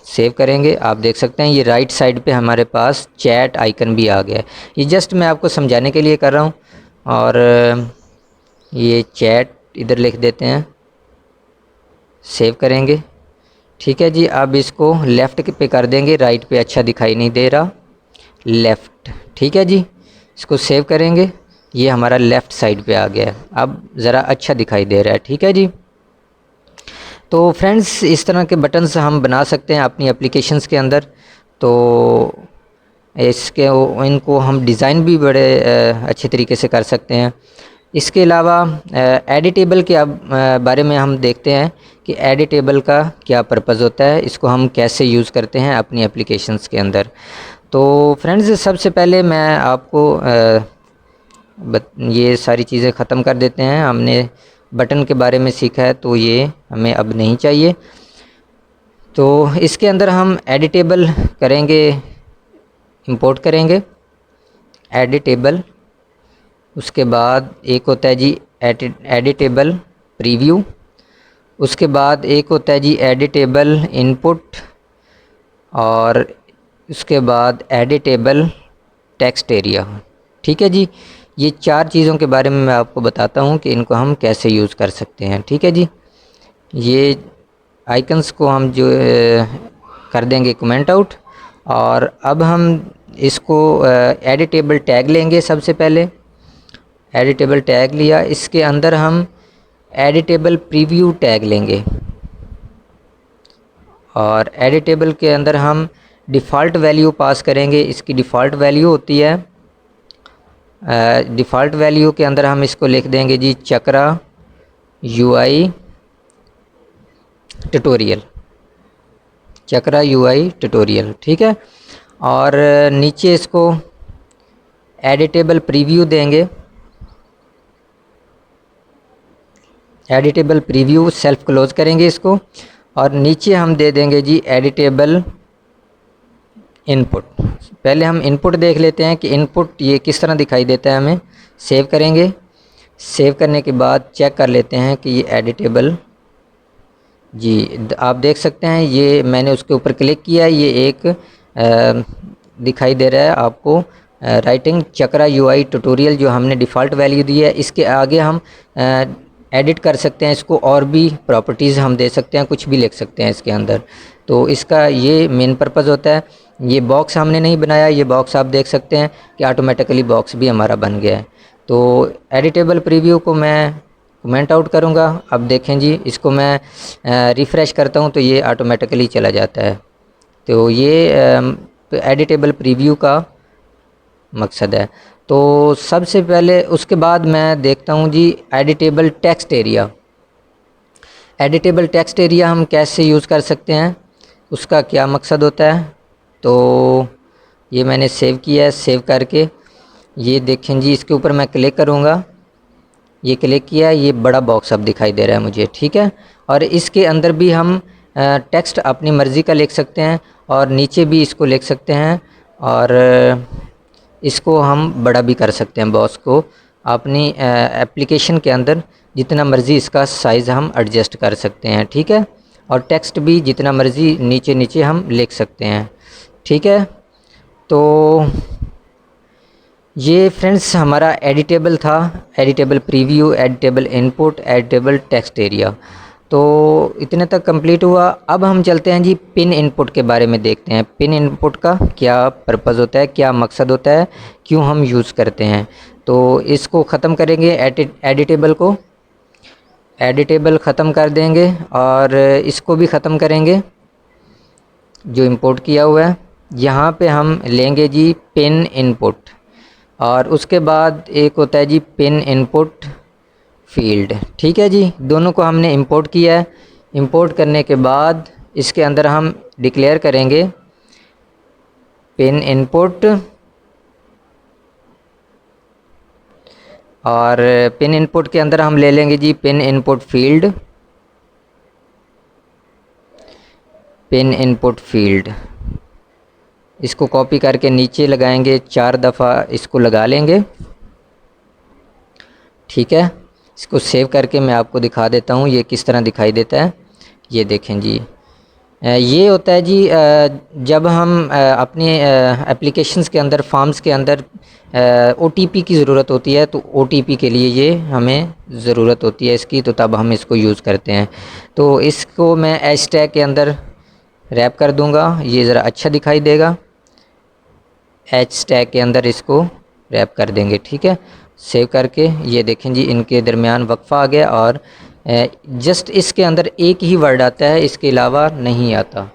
सेव करेंगे। आप देख सकते हैं ये राइट साइड पे हमारे पास चैट आइकन भी आ गया है। ये जस्ट मैं आपको समझाने के लिए कर रहा हूँ। और ये चैट इधर लिख देते हैं, सेव करेंगे, ठीक है जी। अब इसको लेफ़्ट पे कर देंगे, राइट पे अच्छा दिखाई नहीं दे रहा, लेफ़्ट, ठीक है जी। इसको सेव करेंगे, ये हमारा लेफ़्ट साइड पे आ गया है, अब ज़रा अच्छा दिखाई दे रहा है, ठीक है जी। तो फ्रेंड्स इस तरह के बटन्स हम बना सकते हैं अपनी एप्लीकेशंस के अंदर। तो इसके इनको हम डिज़ाइन भी बड़े अच्छे तरीके से कर सकते हैं। इसके अलावा एडिटेबल के अब बारे में हम देखते हैं कि एडिटेबल का क्या पर्पज़ होता है, इसको हम कैसे यूज़ करते हैं अपनी एप्लीकेशंस के अंदर। तो फ्रेंड्स सबसे पहले मैं आपको ये सारी चीज़ें ख़त्म कर देते हैं। हमने बटन के बारे में सीखा है तो ये हमें अब नहीं चाहिए। तो इसके अंदर हम एडिटेबल करेंगे, इंपोर्ट करेंगे एडिटेबल। उसके बाद एक होता है जी एडिटेबल प्रीव्यू। उसके बाद एक होता है जी एडिटेबल इनपुट। और उसके बाद एडिटेबल टेक्स्ट एरिया, ठीक है जी। ये चार चीज़ों के बारे में मैं आपको बताता हूँ कि इनको हम कैसे यूज़ कर सकते हैं, ठीक है जी। ये आइकन्स को हम जो कर देंगे कमेंट आउट। और अब हम इसको एडिटेबल टैग लेंगे। सबसे पहले एडिटेबल टैग लिया, इसके अंदर हम एडिटेबल प्रीव्यू टैग लेंगे। और एडिटेबल के अंदर हम डिफ़ॉल्ट वैल्यू पास करेंगे। इसकी डिफ़ॉल्ट वैल्यू होती है, डिफ़ॉल्ट वैल्यू के अंदर हम इसको लिख देंगे जी चक्रा UI ट्यूटोरियल, चक्रा UI ट्यूटोरियल, ठीक है। और नीचे इसको एडिटेबल प्रीव्यू देंगे, एडिटेबल प्रीव्यू सेल्फ क्लोज करेंगे इसको। और नीचे हम दे देंगे जी एडिटेबल इनपुट। पहले हम इनपुट देख लेते हैं कि इनपुट ये किस तरह दिखाई देता है हमें। सेव करेंगे, सेव करने के बाद चेक कर लेते हैं कि ये एडिटेबल जी आप देख सकते हैं। ये मैंने उसके ऊपर क्लिक किया, ये एक दिखाई दे रहा है आपको राइटिंग चक्रा UI ट्यूटोरियल जो हमने डिफ़ॉल्ट वैल्यू दी है। इसके आगे हम एडिट कर सकते हैं इसको, और भी प्रॉपर्टीज़ हम दे सकते हैं, कुछ भी लिख सकते हैं इसके अंदर। तो इसका ये मेन पर्पज़ होता है। ये बॉक्स हमने नहीं बनाया, ये बॉक्स आप देख सकते हैं कि ऑटोमेटिकली बॉक्स भी हमारा बन गया है। तो एडिटेबल प्रीव्यू को मैं कमेंट आउट करूँगा। अब देखें जी, इसको मैं रिफ़्रेश करता हूँ तो ये ऑटोमेटिकली चला जाता है। तो ये एडिटेबल प्रीव्यू का मकसद है। तो सबसे पहले उसके बाद मैं देखता हूँ जी editable text area. Editable text area हम कैसे यूज़ कर सकते हैं, उसका क्या मकसद होता है। तो ये मैंने सेव किया है, सेव करके ये देखें जी इसके ऊपर मैं क्लिक करूँगा, ये क्लिक किया, ये बड़ा बॉक्स अब दिखाई दे रहा है मुझे, ठीक है। और इसके अंदर भी हम टेक्स्ट अपनी मर्ज़ी का लिख सकते हैं और नीचे भी इसको लिख सकते हैं। और इसको हम बड़ा भी कर सकते हैं, बॉक्स को अपनी एप्लीकेशन के अंदर जितना मर्ज़ी इसका साइज़ हम एडजस्ट कर सकते हैं, ठीक है। और टेक्स्ट भी जितना मर्ज़ी नीचे नीचे हम लिख सकते हैं, ठीक है। तो ये फ्रेंड्स हमारा एडिटेबल था, editable preview, editable input, editable text area. तो इतने तक कंप्लीट हुआ। अब हम चलते हैं जी पिन इनपुट के बारे में देखते हैं। पिन इनपुट का क्या पर्पज़ होता है, क्या मकसद होता है, क्यों हम यूज़ करते हैं। तो इसको ख़त्म करेंगे, एडिटेबल को एडिटेबल ख़त्म कर देंगे और इसको भी ख़त्म करेंगे जो इंपोर्ट किया हुआ है। यहाँ पे हम लेंगे जी पिन इनपुट। और उसके बाद एक होता है जी पिन इनपुट फील्ड, ठीक है जी। दोनों को हमने इंपोर्ट किया है। इंपोर्ट करने के बाद इसके अंदर हम डिक्लेयर करेंगे पिन इनपुट और पिन इनपुट के अंदर हम ले लेंगे जी pin input field, pin input field. इसको कॉपी करके नीचे लगाएंगे, 4 दफ़ा इसको लगा लेंगे। ठीक है, इसको सेव करके मैं आपको दिखा देता हूँ ये किस तरह दिखाई देता है। ये देखें जी, ये होता है जी जब हम अपने एप्लीकेशंस के अंदर, फॉर्म्स के अंदर OTP की ज़रूरत होती है, तो OTP के लिए ये हमें ज़रूरत होती है इसकी, तो तब हम इसको यूज़ करते हैं। तो इसको मैं हैशटैग के अंदर रैप कर दूंगा, ये ज़रा अच्छा दिखाई देगा। हैशटैग के अंदर इसको रैप कर देंगे। ठीक है, सेव करके ये देखें जी, इनके दरमियान वक्फ़ा आ गया और जस्ट इसके अंदर एक ही वर्ड आता है, इसके अलावा नहीं आता।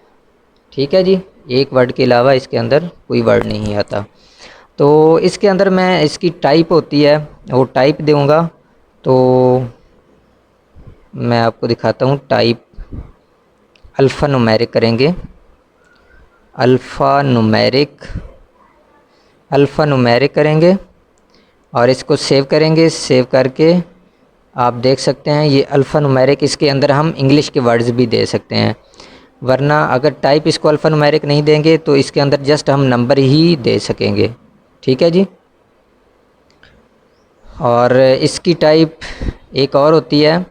ठीक है जी, एक वर्ड के अलावा इसके अंदर कोई वर्ड नहीं आता। तो इसके अंदर मैं इसकी टाइप होती है वो टाइप दूंगा। तो मैं आपको दिखाता हूँ, टाइप अल्फ़ा नुमेरिक करेंगे, अल्फ़ा नुमेरिक करेंगे और इसको सेव करेंगे। सेव करके आप देख सकते हैं ये अल्फ़ा नुमेरिक, इसके अंदर हम इंग्लिश के वर्ड्स भी दे सकते हैं, वरना अगर टाइप इसको अल्फ़ा नुमेरिक नहीं देंगे तो इसके अंदर जस्ट हम नंबर ही दे सकेंगे। ठीक है जी, और इसकी टाइप एक और होती है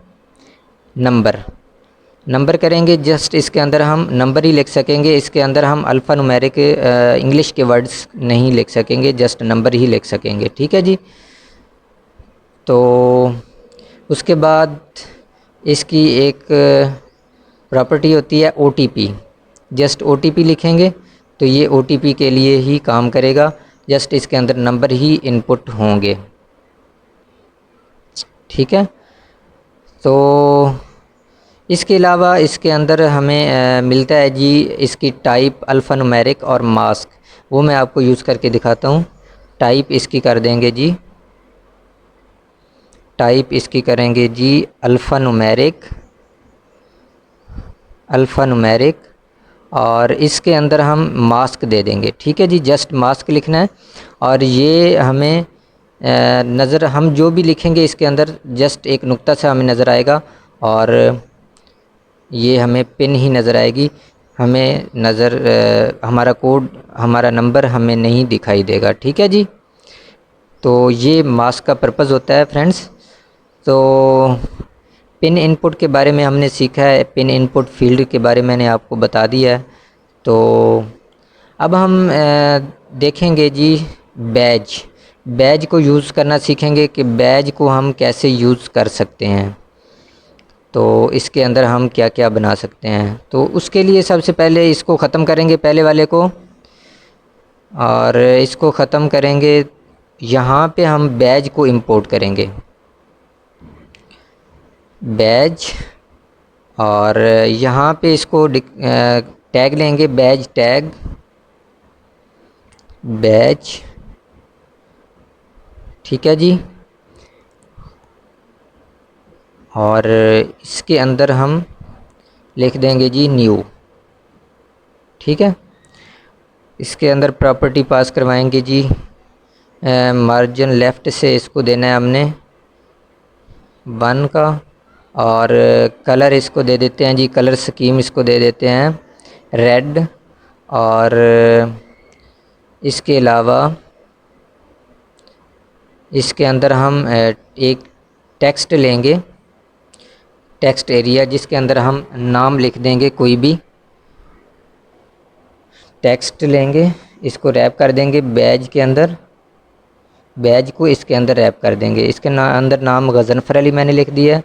नंबर करेंगे, जस्ट इसके अंदर हम नंबर ही लिख सकेंगे, इसके अंदर हम अल्फ़ा नुमेरिक इंग्लिश के वर्ड्स नहीं लिख सकेंगे, जस्ट नंबर ही लिख सकेंगे। ठीक है जी, तो उसके बाद इसकी एक प्रॉपर्टी होती है OTP, जस्ट OTP लिखेंगे तो ये OTP के लिए ही काम करेगा, जस्ट इसके अंदर नंबर ही इनपुट होंगे। ठीक है, तो इसके अलावा इसके अंदर हमें मिलता है जी इसकी टाइप अल्फ़ा नुमेरिक और मास्क, वो मैं आपको यूज़ करके दिखाता हूँ। टाइप इसकी कर देंगे जी, टाइप इसकी करेंगे जी अल्फ़ा नुमेरिक और इसके अंदर हम मास्क दे देंगे। ठीक है जी, जस्ट मास्क लिखना है और ये हमें नज़र, हम जो भी लिखेंगे इसके अंदर जस्ट एक नुक्ता सा हमें नज़र आएगा और ये हमें पिन ही नज़र आएगी, हमें हमारा कोड, हमारा नंबर हमें नहीं दिखाई देगा। ठीक है जी, तो ये मास्क का पर्पज़ होता है फ्रेंड्स। तो पिन इनपुट के बारे में हमने सीखा है, पिन इनपुट फील्ड के बारे में मैंने आपको बता दिया है। तो अब हम देखेंगे जी बैज को यूज़ करना सीखेंगे कि बैज को हम कैसे यूज़ कर सकते हैं, तो इसके अंदर हम क्या क्या बना सकते हैं। तो उसके लिए सबसे पहले इसको ख़त्म करेंगे, पहले वाले को, और इसको ख़त्म करेंगे। यहाँ पे हम बैज को इंपोर्ट करेंगे, बैज, और यहाँ पे इसको टैग लेंगे, बैज टैग, बैज। ठीक है जी, और इसके अंदर हम लिख देंगे जी न्यू। ठीक है, इसके अंदर प्रॉपर्टी पास करवाएंगे जी, मार्जिन लेफ़्ट से इसको देना है हमने 1 का, और कलर इसको दे देते हैं जी, कलर स्कीम इसको दे देते हैं रेड, और इसके अलावा इसके अंदर हम एक टेक्स्ट लेंगे, टेक्स्ट एरिया, जिसके अंदर हम नाम लिख देंगे, कोई भी टेक्स्ट लेंगे, इसको रैप कर देंगे बैज के अंदर, बैज को इसके अंदर रैप कर देंगे। इसके अंदर नाम गज़नफ़र अली मैंने लिख दिया,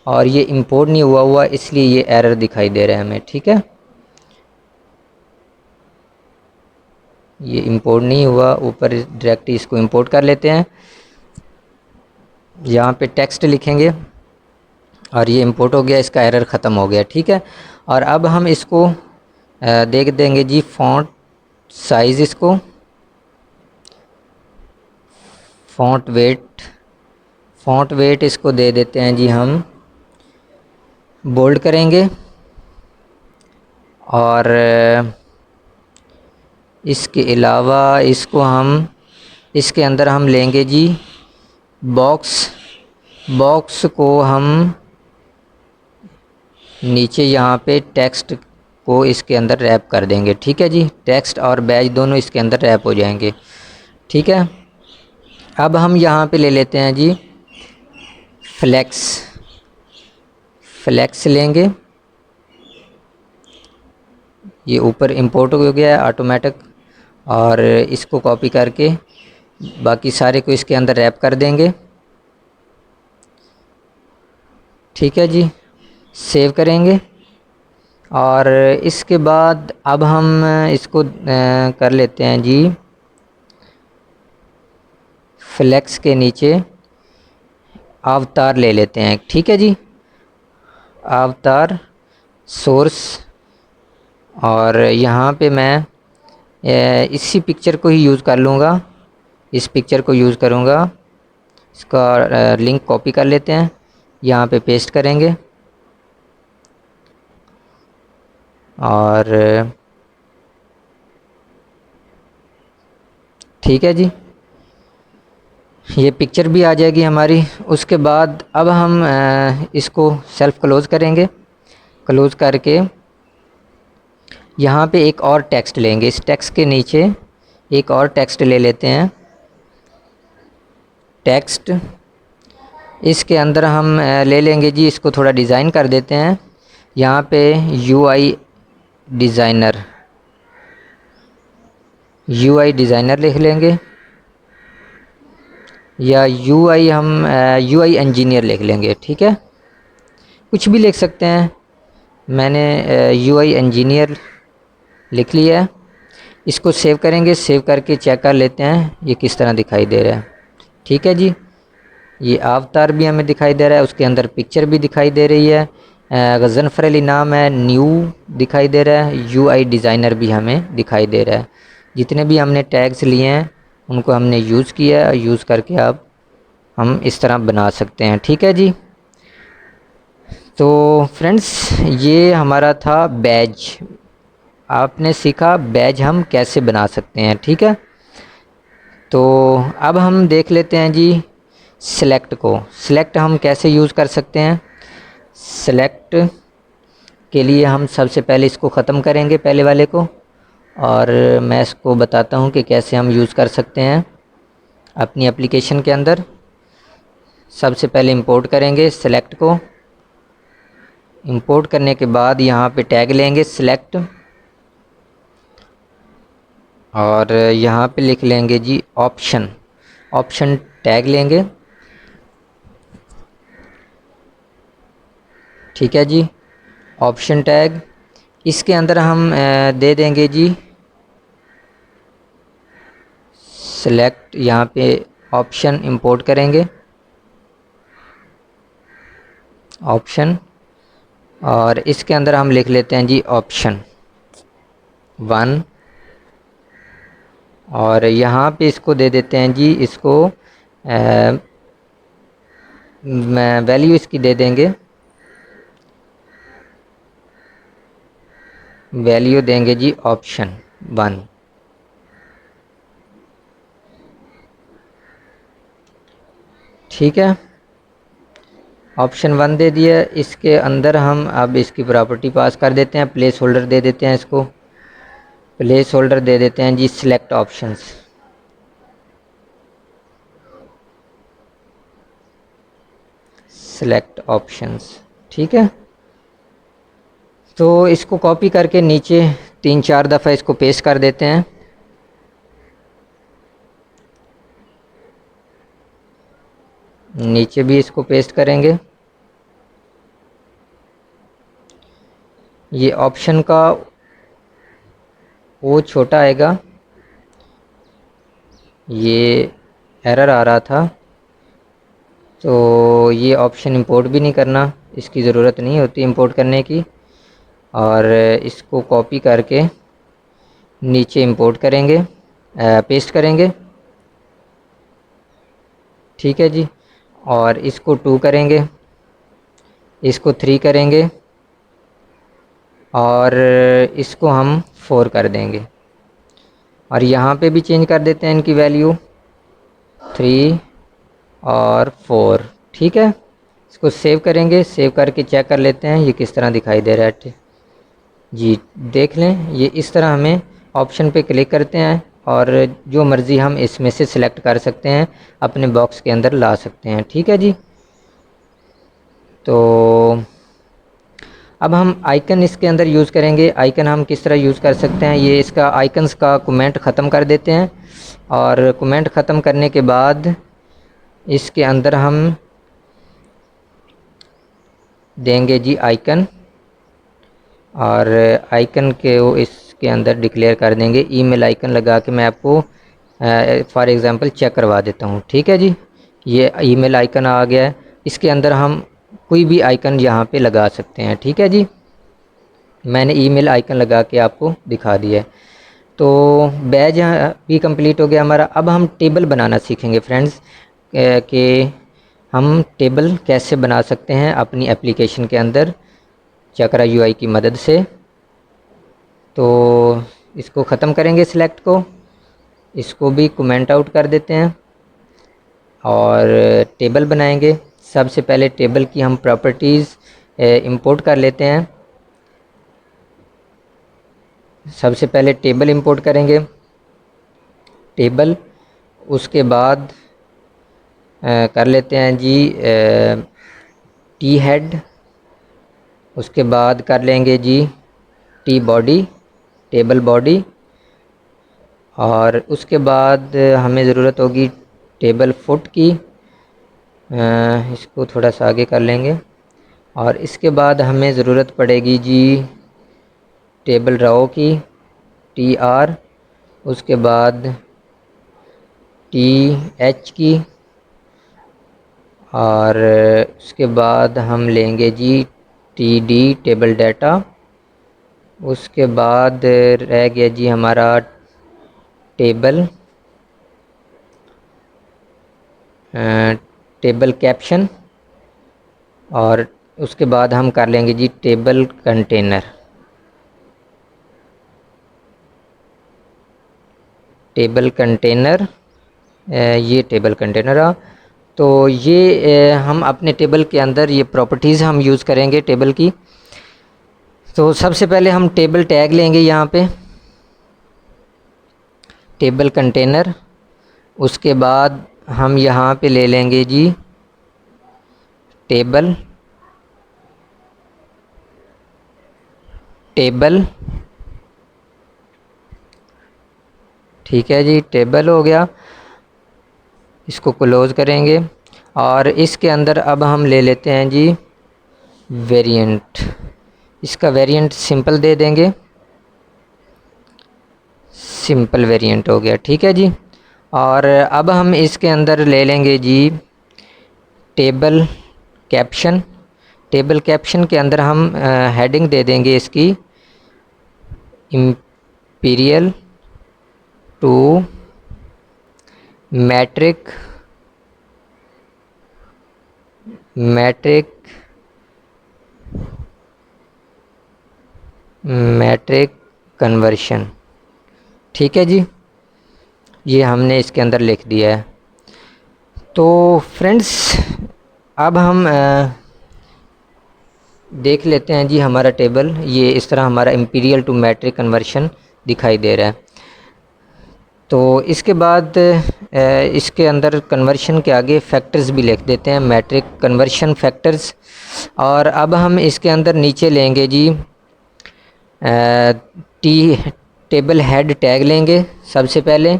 और ये इंपोर्ट नहीं हुआ इसलिए ये एरर दिखाई दे रहा है हमें। ठीक है, ये इंपोर्ट नहीं हुआ, ऊपर डायरेक्ट इसको इंपोर्ट कर लेते हैं। यहाँ पे टेक्स्ट लिखेंगे और ये इंपोर्ट हो गया, इसका एरर ख़त्म हो गया। ठीक है, और अब हम इसको देख देंगे जी फ़ॉन्ट साइज़, इसको फ़ॉन्ट वेट इसको दे देते हैं जी हम बोल्ड करेंगे, और इसके अलावा इसको हम इसके अंदर हम लेंगे जी बॉक्स को हम नीचे यहाँ पे टेक्स्ट को इसके अंदर रैप कर देंगे। ठीक है जी, टेक्स्ट और बैज दोनों इसके अंदर रैप हो जाएंगे। ठीक है, अब हम यहाँ पे ले लेते हैं जी फ्लेक्स लेंगे। ये ऊपर इंपोर्ट हो गया है ऑटोमेटिक, और इसको कॉपी करके बाकी सारे को इसके अंदर रैप कर देंगे। ठीक है जी, सेव करेंगे। और इसके बाद अब हम इसको कर लेते हैं जी फ्लेक्स के नीचे अवतार ले लेते हैं। ठीक है जी, अवतार सोर्स, और यहाँ पे मैं इसी पिक्चर को ही यूज़ कर लूँगा, इस पिक्चर को यूज़ करूँगा। इसका लिंक कॉपी कर लेते हैं, यहाँ पे पेस्ट करेंगे और ठीक है जी, ये पिक्चर भी आ जाएगी हमारी। उसके बाद अब हम इसको सेल्फ क्लोज़ करेंगे। क्लोज़ करके यहाँ पे एक और टेक्स्ट लेंगे, इस टेक्स्ट के नीचे एक और टेक्स्ट ले लेते हैं। टेक्स्ट इसके अंदर हम ले लेंगे जी, इसको थोड़ा डिज़ाइन कर देते हैं। यहाँ पे यूआई डिज़ाइनर लिख लेंगे, या यूआई इंजीनियर लिख लेंगे। ठीक है, कुछ भी लिख सकते हैं, मैंने यूआई इंजीनियर लिख लिया है। इसको सेव करेंगे, सेव करके चेक कर लेते हैं ये किस तरह दिखाई दे रहा है। ठीक है जी, ये अवतार भी हमें दिखाई दे रहा है, उसके अंदर पिक्चर भी दिखाई दे रही है, गज़नफ़र अली नाम है, न्यू दिखाई दे रहा है, यूआई डिज़ाइनर भी हमें दिखाई दे रहा है। जितने भी हमने टैग्स लिए हैं उनको हमने यूज़ किया है, यूज़ करके अब हम इस तरह बना सकते हैं। ठीक है जी, तो फ्रेंड्स ये हमारा था बैज। आपने सीखा बैज हम कैसे बना सकते हैं। ठीक है, तो अब हम देख लेते हैं जी सिलेक्ट को। सिलेक्ट हम कैसे यूज़ कर सकते हैं। सिलेक्ट के लिए हम सबसे पहले इसको ख़त्म करेंगे, पहले वाले को, और मैं इसको बताता हूँ कि कैसे हम यूज़ कर सकते हैं अपनी एप्लीकेशन के अंदर। सबसे पहले इंपोर्ट करेंगे सिलेक्ट को। इंपोर्ट करने के बाद यहाँ पे टैग लेंगे सिलेक्ट, और यहाँ पे लिख लेंगे जी ऑप्शन टैग लेंगे। ठीक है जी, ऑप्शन टैग, इसके अंदर हम दे देंगे जी सिलेक्ट। यहाँ पे ऑप्शन इंपोर्ट करेंगे, ऑप्शन, और इसके अंदर हम लिख लेते हैं जी ऑप्शन 1, और यहाँ पे इसको दे देते हैं जी, इसको वैल्यू इसकी दे देंगे, वैल्यू देंगे जी ऑप्शन 1। ठीक है, ऑप्शन 1 दे दिया। इसके अंदर हम अब इसकी प्रॉपर्टी पास कर देते हैं, प्लेस होल्डर दे देते हैं, इसको प्लेस होल्डर दे देते हैं जी सिलेक्ट ऑप्शंस। सिलेक्ट ऑप्शंस, ठीक है, तो इसको कॉपी करके नीचे 3-4 दफ़ा इसको पेस्ट कर देते हैं। नीचे भी इसको पेस्ट करेंगे। ये ऑप्शन का वो छोटा आएगा, ये एरर आ रहा था, तो ये ऑप्शन इंपोर्ट भी नहीं करना, इसकी ज़रूरत नहीं होती इंपोर्ट करने की। और इसको कॉपी करके नीचे इंपोर्ट करेंगे, पेस्ट करेंगे। ठीक है जी, और इसको 2 करेंगे, इसको 3 करेंगे, और इसको हम 4 कर देंगे, और यहाँ पे भी चेंज कर देते हैं इनकी वैल्यू 3 और 4। ठीक है, इसको सेव करेंगे। सेव करके चेक कर लेते हैं ये किस तरह दिखाई दे रहा है। जी देख लें, ये इस तरह हमें ऑप्शन पे क्लिक करते हैं और जो मर्ज़ी हम इसमें से सिलेक्ट कर सकते हैं, अपने बॉक्स के अंदर ला सकते हैं। ठीक है जी, तो अब हम आइकन इसके अंदर यूज़ करेंगे। आइकन हम किस तरह यूज़ कर सकते हैं, ये इसका आइकन्स का कमेंट ख़त्म कर देते हैं और कमेंट ख़त्म करने के बाद इसके अंदर हम देंगे जी आइकन, और आइकन के वो इसके अंदर डिक्लेयर कर देंगे। ईमेल आइकन लगा के मैं आपको फॉर एग्ज़ाम्पल चेक करवा देता हूँ। ठीक है जी, ये ईमेल आइकन आ गया है। इसके अंदर हम कोई भी आइकन यहाँ पे लगा सकते हैं। ठीक है जी, मैंने ईमेल आइकन लगा के आपको दिखा दिया है। तो बैज भी कंप्लीट हो गया हमारा। अब हम टेबल बनाना सीखेंगे फ्रेंड्स, कि हम टेबल कैसे बना सकते हैं अपनी एप्लीकेशन के अंदर चक्रा यूआई की मदद से। तो इसको ख़त्म करेंगे सिलेक्ट को, इसको भी कमेंट आउट कर देते हैं और टेबल बनाएंगे। सबसे पहले टेबल की हम प्रॉपर्टीज़ इंपोर्ट कर लेते हैं। सबसे पहले टेबल इंपोर्ट करेंगे, टेबल, उसके बाद कर लेते हैं जी टी हेड, उसके बाद कर लेंगे G T body, table body, और उसके बाद हमें ज़रूरत होगी टेबल फुट की। इसको थोड़ा सा आगे कर लेंगे और इसके बाद हमें ज़रूरत पड़ेगी जी टेबल रो की, टी आर, उसके बाद टी एच की, और उसके बाद हम लेंगे G T D table data. उसके बाद रह गया जी हमारा टेबल टेबल कैप्शन, और उसके बाद हम कर लेंगे जी टेबल कंटेनर। टेबल कंटेनर, ये टेबल कंटेनर आ। तो ये हम अपने टेबल के अंदर ये प्रॉपर्टीज़ हम यूज़ करेंगे टेबल की। तो सबसे पहले हम टेबल टैग लेंगे यहाँ पे, टेबल कंटेनर। उसके बाद हम यहाँ पे ले लेंगे जी टेबल, टेबल, ठीक है जी, टेबल हो गया। इसको क्लोज़ करेंगे और इसके अंदर अब हम ले लेते हैं जी वेरिएंट। इसका वेरिएंट सिंपल दे देंगे, सिंपल वेरिएंट हो गया। ठीक है जी, और अब हम इसके अंदर ले लेंगे जी टेबल कैप्शन। टेबल कैप्शन के अंदर हम हेडिंग दे देंगे इसकी इंपीरियल टू मैट्रिक कन्वर्शन। ठीक है जी, ये हमने इसके अंदर लिख दिया है। तो फ्रेंड्स अब हम देख लेते हैं जी हमारा टेबल, ये इस तरह हमारा इंपीरियल टू मैट्रिक कन्वर्शन दिखाई दे रहा है। तो इसके बाद इसके अंदर कन्वर्शन के आगे फैक्टर्स भी लिख देते हैं, मैट्रिक कन्वर्शन फैक्टर्स। और अब हम इसके अंदर नीचे लेंगे जी टेबल हेड टैग लेंगे, सबसे पहले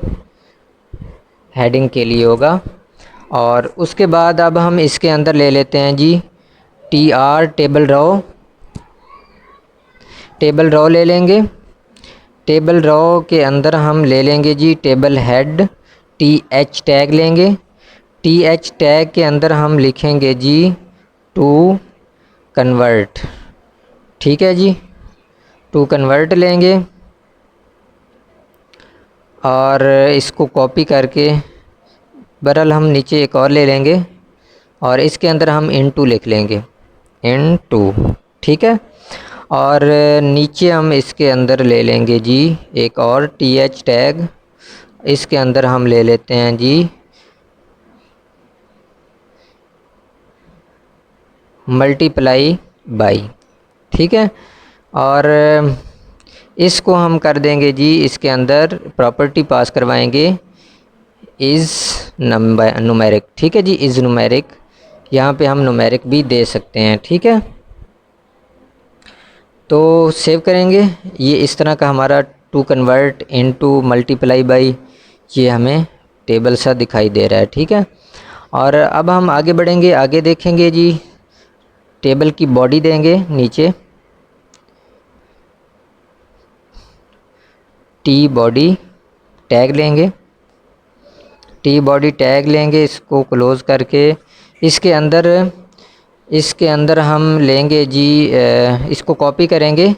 हेडिंग के लिए होगा। और उसके बाद अब हम इसके अंदर ले लेते हैं जी टी आर टेबल रो ले लेंगे। टेबल रो के अंदर हम ले लेंगे जी table head, T H tag लेंगे। टी एच टैग के अंदर हम लिखेंगे जी टू कन्वर्ट। ठीक है जी, टू कन्वर्ट लेंगे और इसको कॉपी करके बहरहाल हम नीचे एक और ले लेंगे और इसके अंदर हम इनटू लिख लेंगे, इनटू। ठीक है, और नीचे हम इसके अंदर ले लेंगे जी एक और टी एच टैग। इसके अंदर हम ले लेते हैं जी मल्टीप्लाई बाई, ठीक है। और इसको हम कर देंगे जी, इसके अंदर प्रॉपर्टी पास करवाएंगे इज़ न्यूमेरिक, ठीक है जी, इज़ न्यूमेरिक। यहाँ पे हम न्यूमेरिक भी दे सकते हैं, ठीक है। तो सेव करेंगे, ये इस तरह का हमारा to convert into multiply by ये हमें टेबल सा दिखाई दे रहा है, ठीक है। और अब हम आगे बढ़ेंगे, आगे देखेंगे जी, टेबल की बॉडी देंगे नीचे, टी बॉडी टैग लेंगे, टी बॉडी टैग लेंगे, इसको क्लोज़ करके इसके अंदर हम लेंगे जी, इसको कॉपी करेंगे,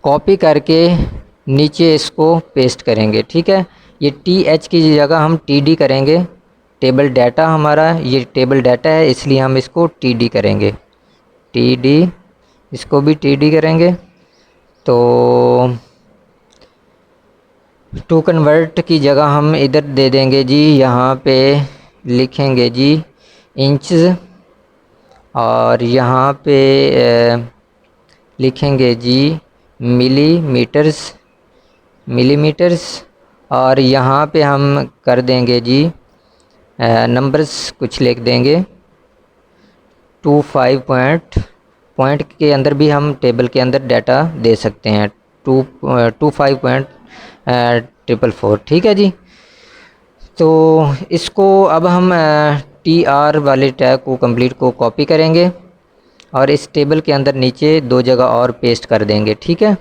कॉपी करके नीचे इसको पेस्ट करेंगे, ठीक है। ये टी एच की जगह हम टी डी करेंगे, टेबल डाटा हमारा ये टेबल डाटा है इसलिए हम इसको टी डी करेंगे, टी डी, इसको भी टी डी करेंगे। तो टू कन्वर्ट की जगह हम इधर दे देंगे जी, यहाँ पे लिखेंगे जी इंचज़, और यहाँ पे लिखेंगे जी मिलीमीटर्स, और यहाँ पे हम कर देंगे जी नंबर्स कुछ लिख देंगे 25 पॉइंट के अंदर भी हम टेबल के अंदर डाटा दे सकते हैं, 25.444, ठीक है जी। तो इसको अब हम टी आर वाले टैग को कंप्लीट को कॉपी करेंगे और इस टेबल के अंदर नीचे 2 जगह और पेस्ट कर देंगे, ठीक है।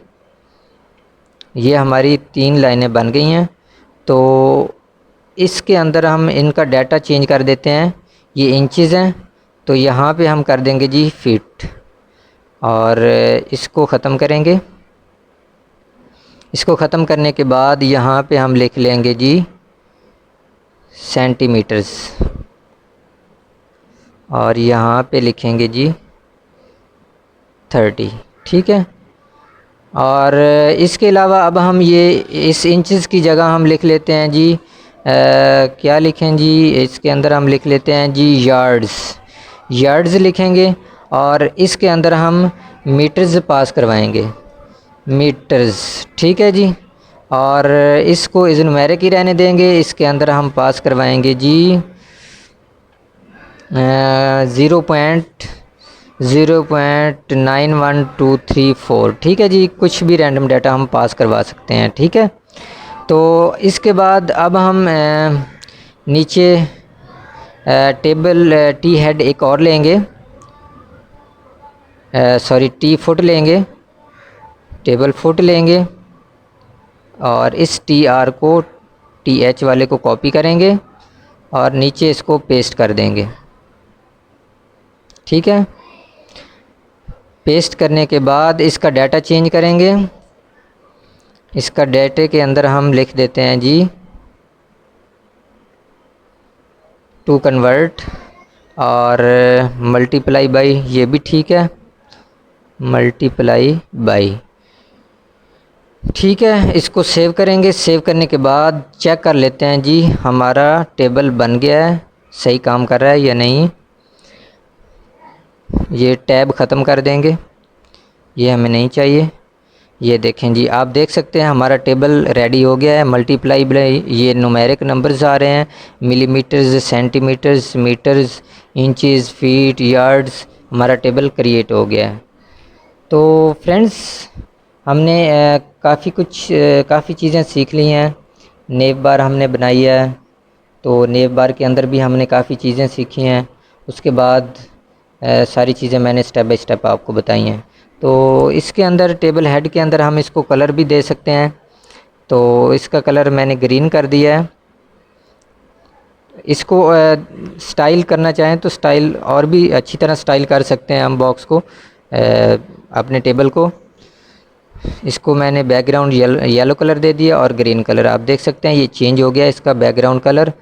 ये हमारी 3 लाइनें बन गई हैं। तो इसके अंदर हम इनका डाटा चेंज कर देते हैं, ये इंचज़ हैं तो यहाँ पे हम कर देंगे जी फीट, और इसको ख़त्म करेंगे। इसको ख़त्म करने के बाद यहाँ पे हम लिख लेंगे जी सेंटीमीटर्स, और यहाँ पे लिखेंगे जी 30, ठीक है। और इसके अलावा अब हम ये इस इंचज़ की जगह हम लिख लेते हैं जी क्या लिखें जी, इसके अंदर हम लिख लेते हैं जी यार्ड्स लिखेंगे, और इसके अंदर हम मीटर्स पास करवाएंगे, मीटर्स, ठीक है जी। और इसको इज़ न्यूमेरिक ही रहने देंगे, इसके अंदर हम पास करवाएंगे जी 0.9123 ठीक है जी, कुछ भी रैंडम डाटा हम पास करवा सकते हैं, ठीक है। तो इसके बाद अब हम नीचे टेबल टी हेड एक और लेंगे, टी फुट लेंगे, टेबल फुट लेंगे, और इस टी आर को टी एच वाले को कॉपी करेंगे और नीचे इसको पेस्ट कर देंगे, ठीक है। पेस्ट करने के बाद इसका डाटा चेंज करेंगे, इसका डाटे के अंदर हम लिख देते हैं जी टू कन्वर्ट और मल्टीप्लाई बाई, ये भी ठीक है, मल्टीप्लाई बाई, ठीक है। इसको सेव करेंगे, सेव करने के बाद चेक कर लेते हैं जी हमारा टेबल बन गया है, सही काम कर रहा है या नहीं। ये टैब ख़त्म कर देंगे, ये हमें नहीं चाहिए। ये देखें जी, आप देख सकते हैं हमारा टेबल रेडी हो गया है। मल्टीप्लाई बाई, ये न्यूमेरिक नंबर्स आ रहे हैं, millimetres, centimetres, metres, inches, feet, yards, हमारा टेबल क्रिएट हो गया है। तो फ्रेंड्स, हमने काफ़ी चीज़ें सीख ली हैं। नेव बार हमने बनाई है, तो नेव बार के अंदर भी हमने काफ़ी चीज़ें सीखी हैं। उसके बाद सारी चीज़ें मैंने स्टेप बाय स्टेप आपको बताई हैं। तो इसके अंदर टेबल हेड के अंदर हम इसको कलर भी दे सकते हैं, तो इसका कलर मैंने ग्रीन कर दिया है। इसको स्टाइल करना चाहें तो स्टाइल और भी अच्छी तरह स्टाइल कर सकते हैं हम बॉक्स को, अपने टेबल को। इसको मैंने बैकग्राउंड येलो कलर दे दिया और ग्रीन कलर, आप देख सकते हैं ये चेंज हो गया इसका बैकग्राउंड कलर,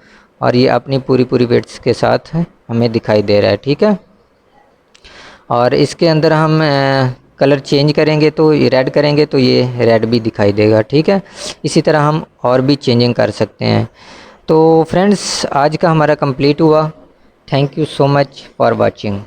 और ये अपनी पूरी विड्थ के साथ हमें दिखाई दे रहा है, ठीक है। और इसके अंदर हम कलर चेंज करेंगे तो ये रेड करेंगे तो ये रेड भी दिखाई देगा, ठीक है। इसी तरह हम और भी चेंजिंग कर सकते हैं। तो फ्रेंड्स, आज का हमारा कंप्लीट हुआ। Thank you so much for watching.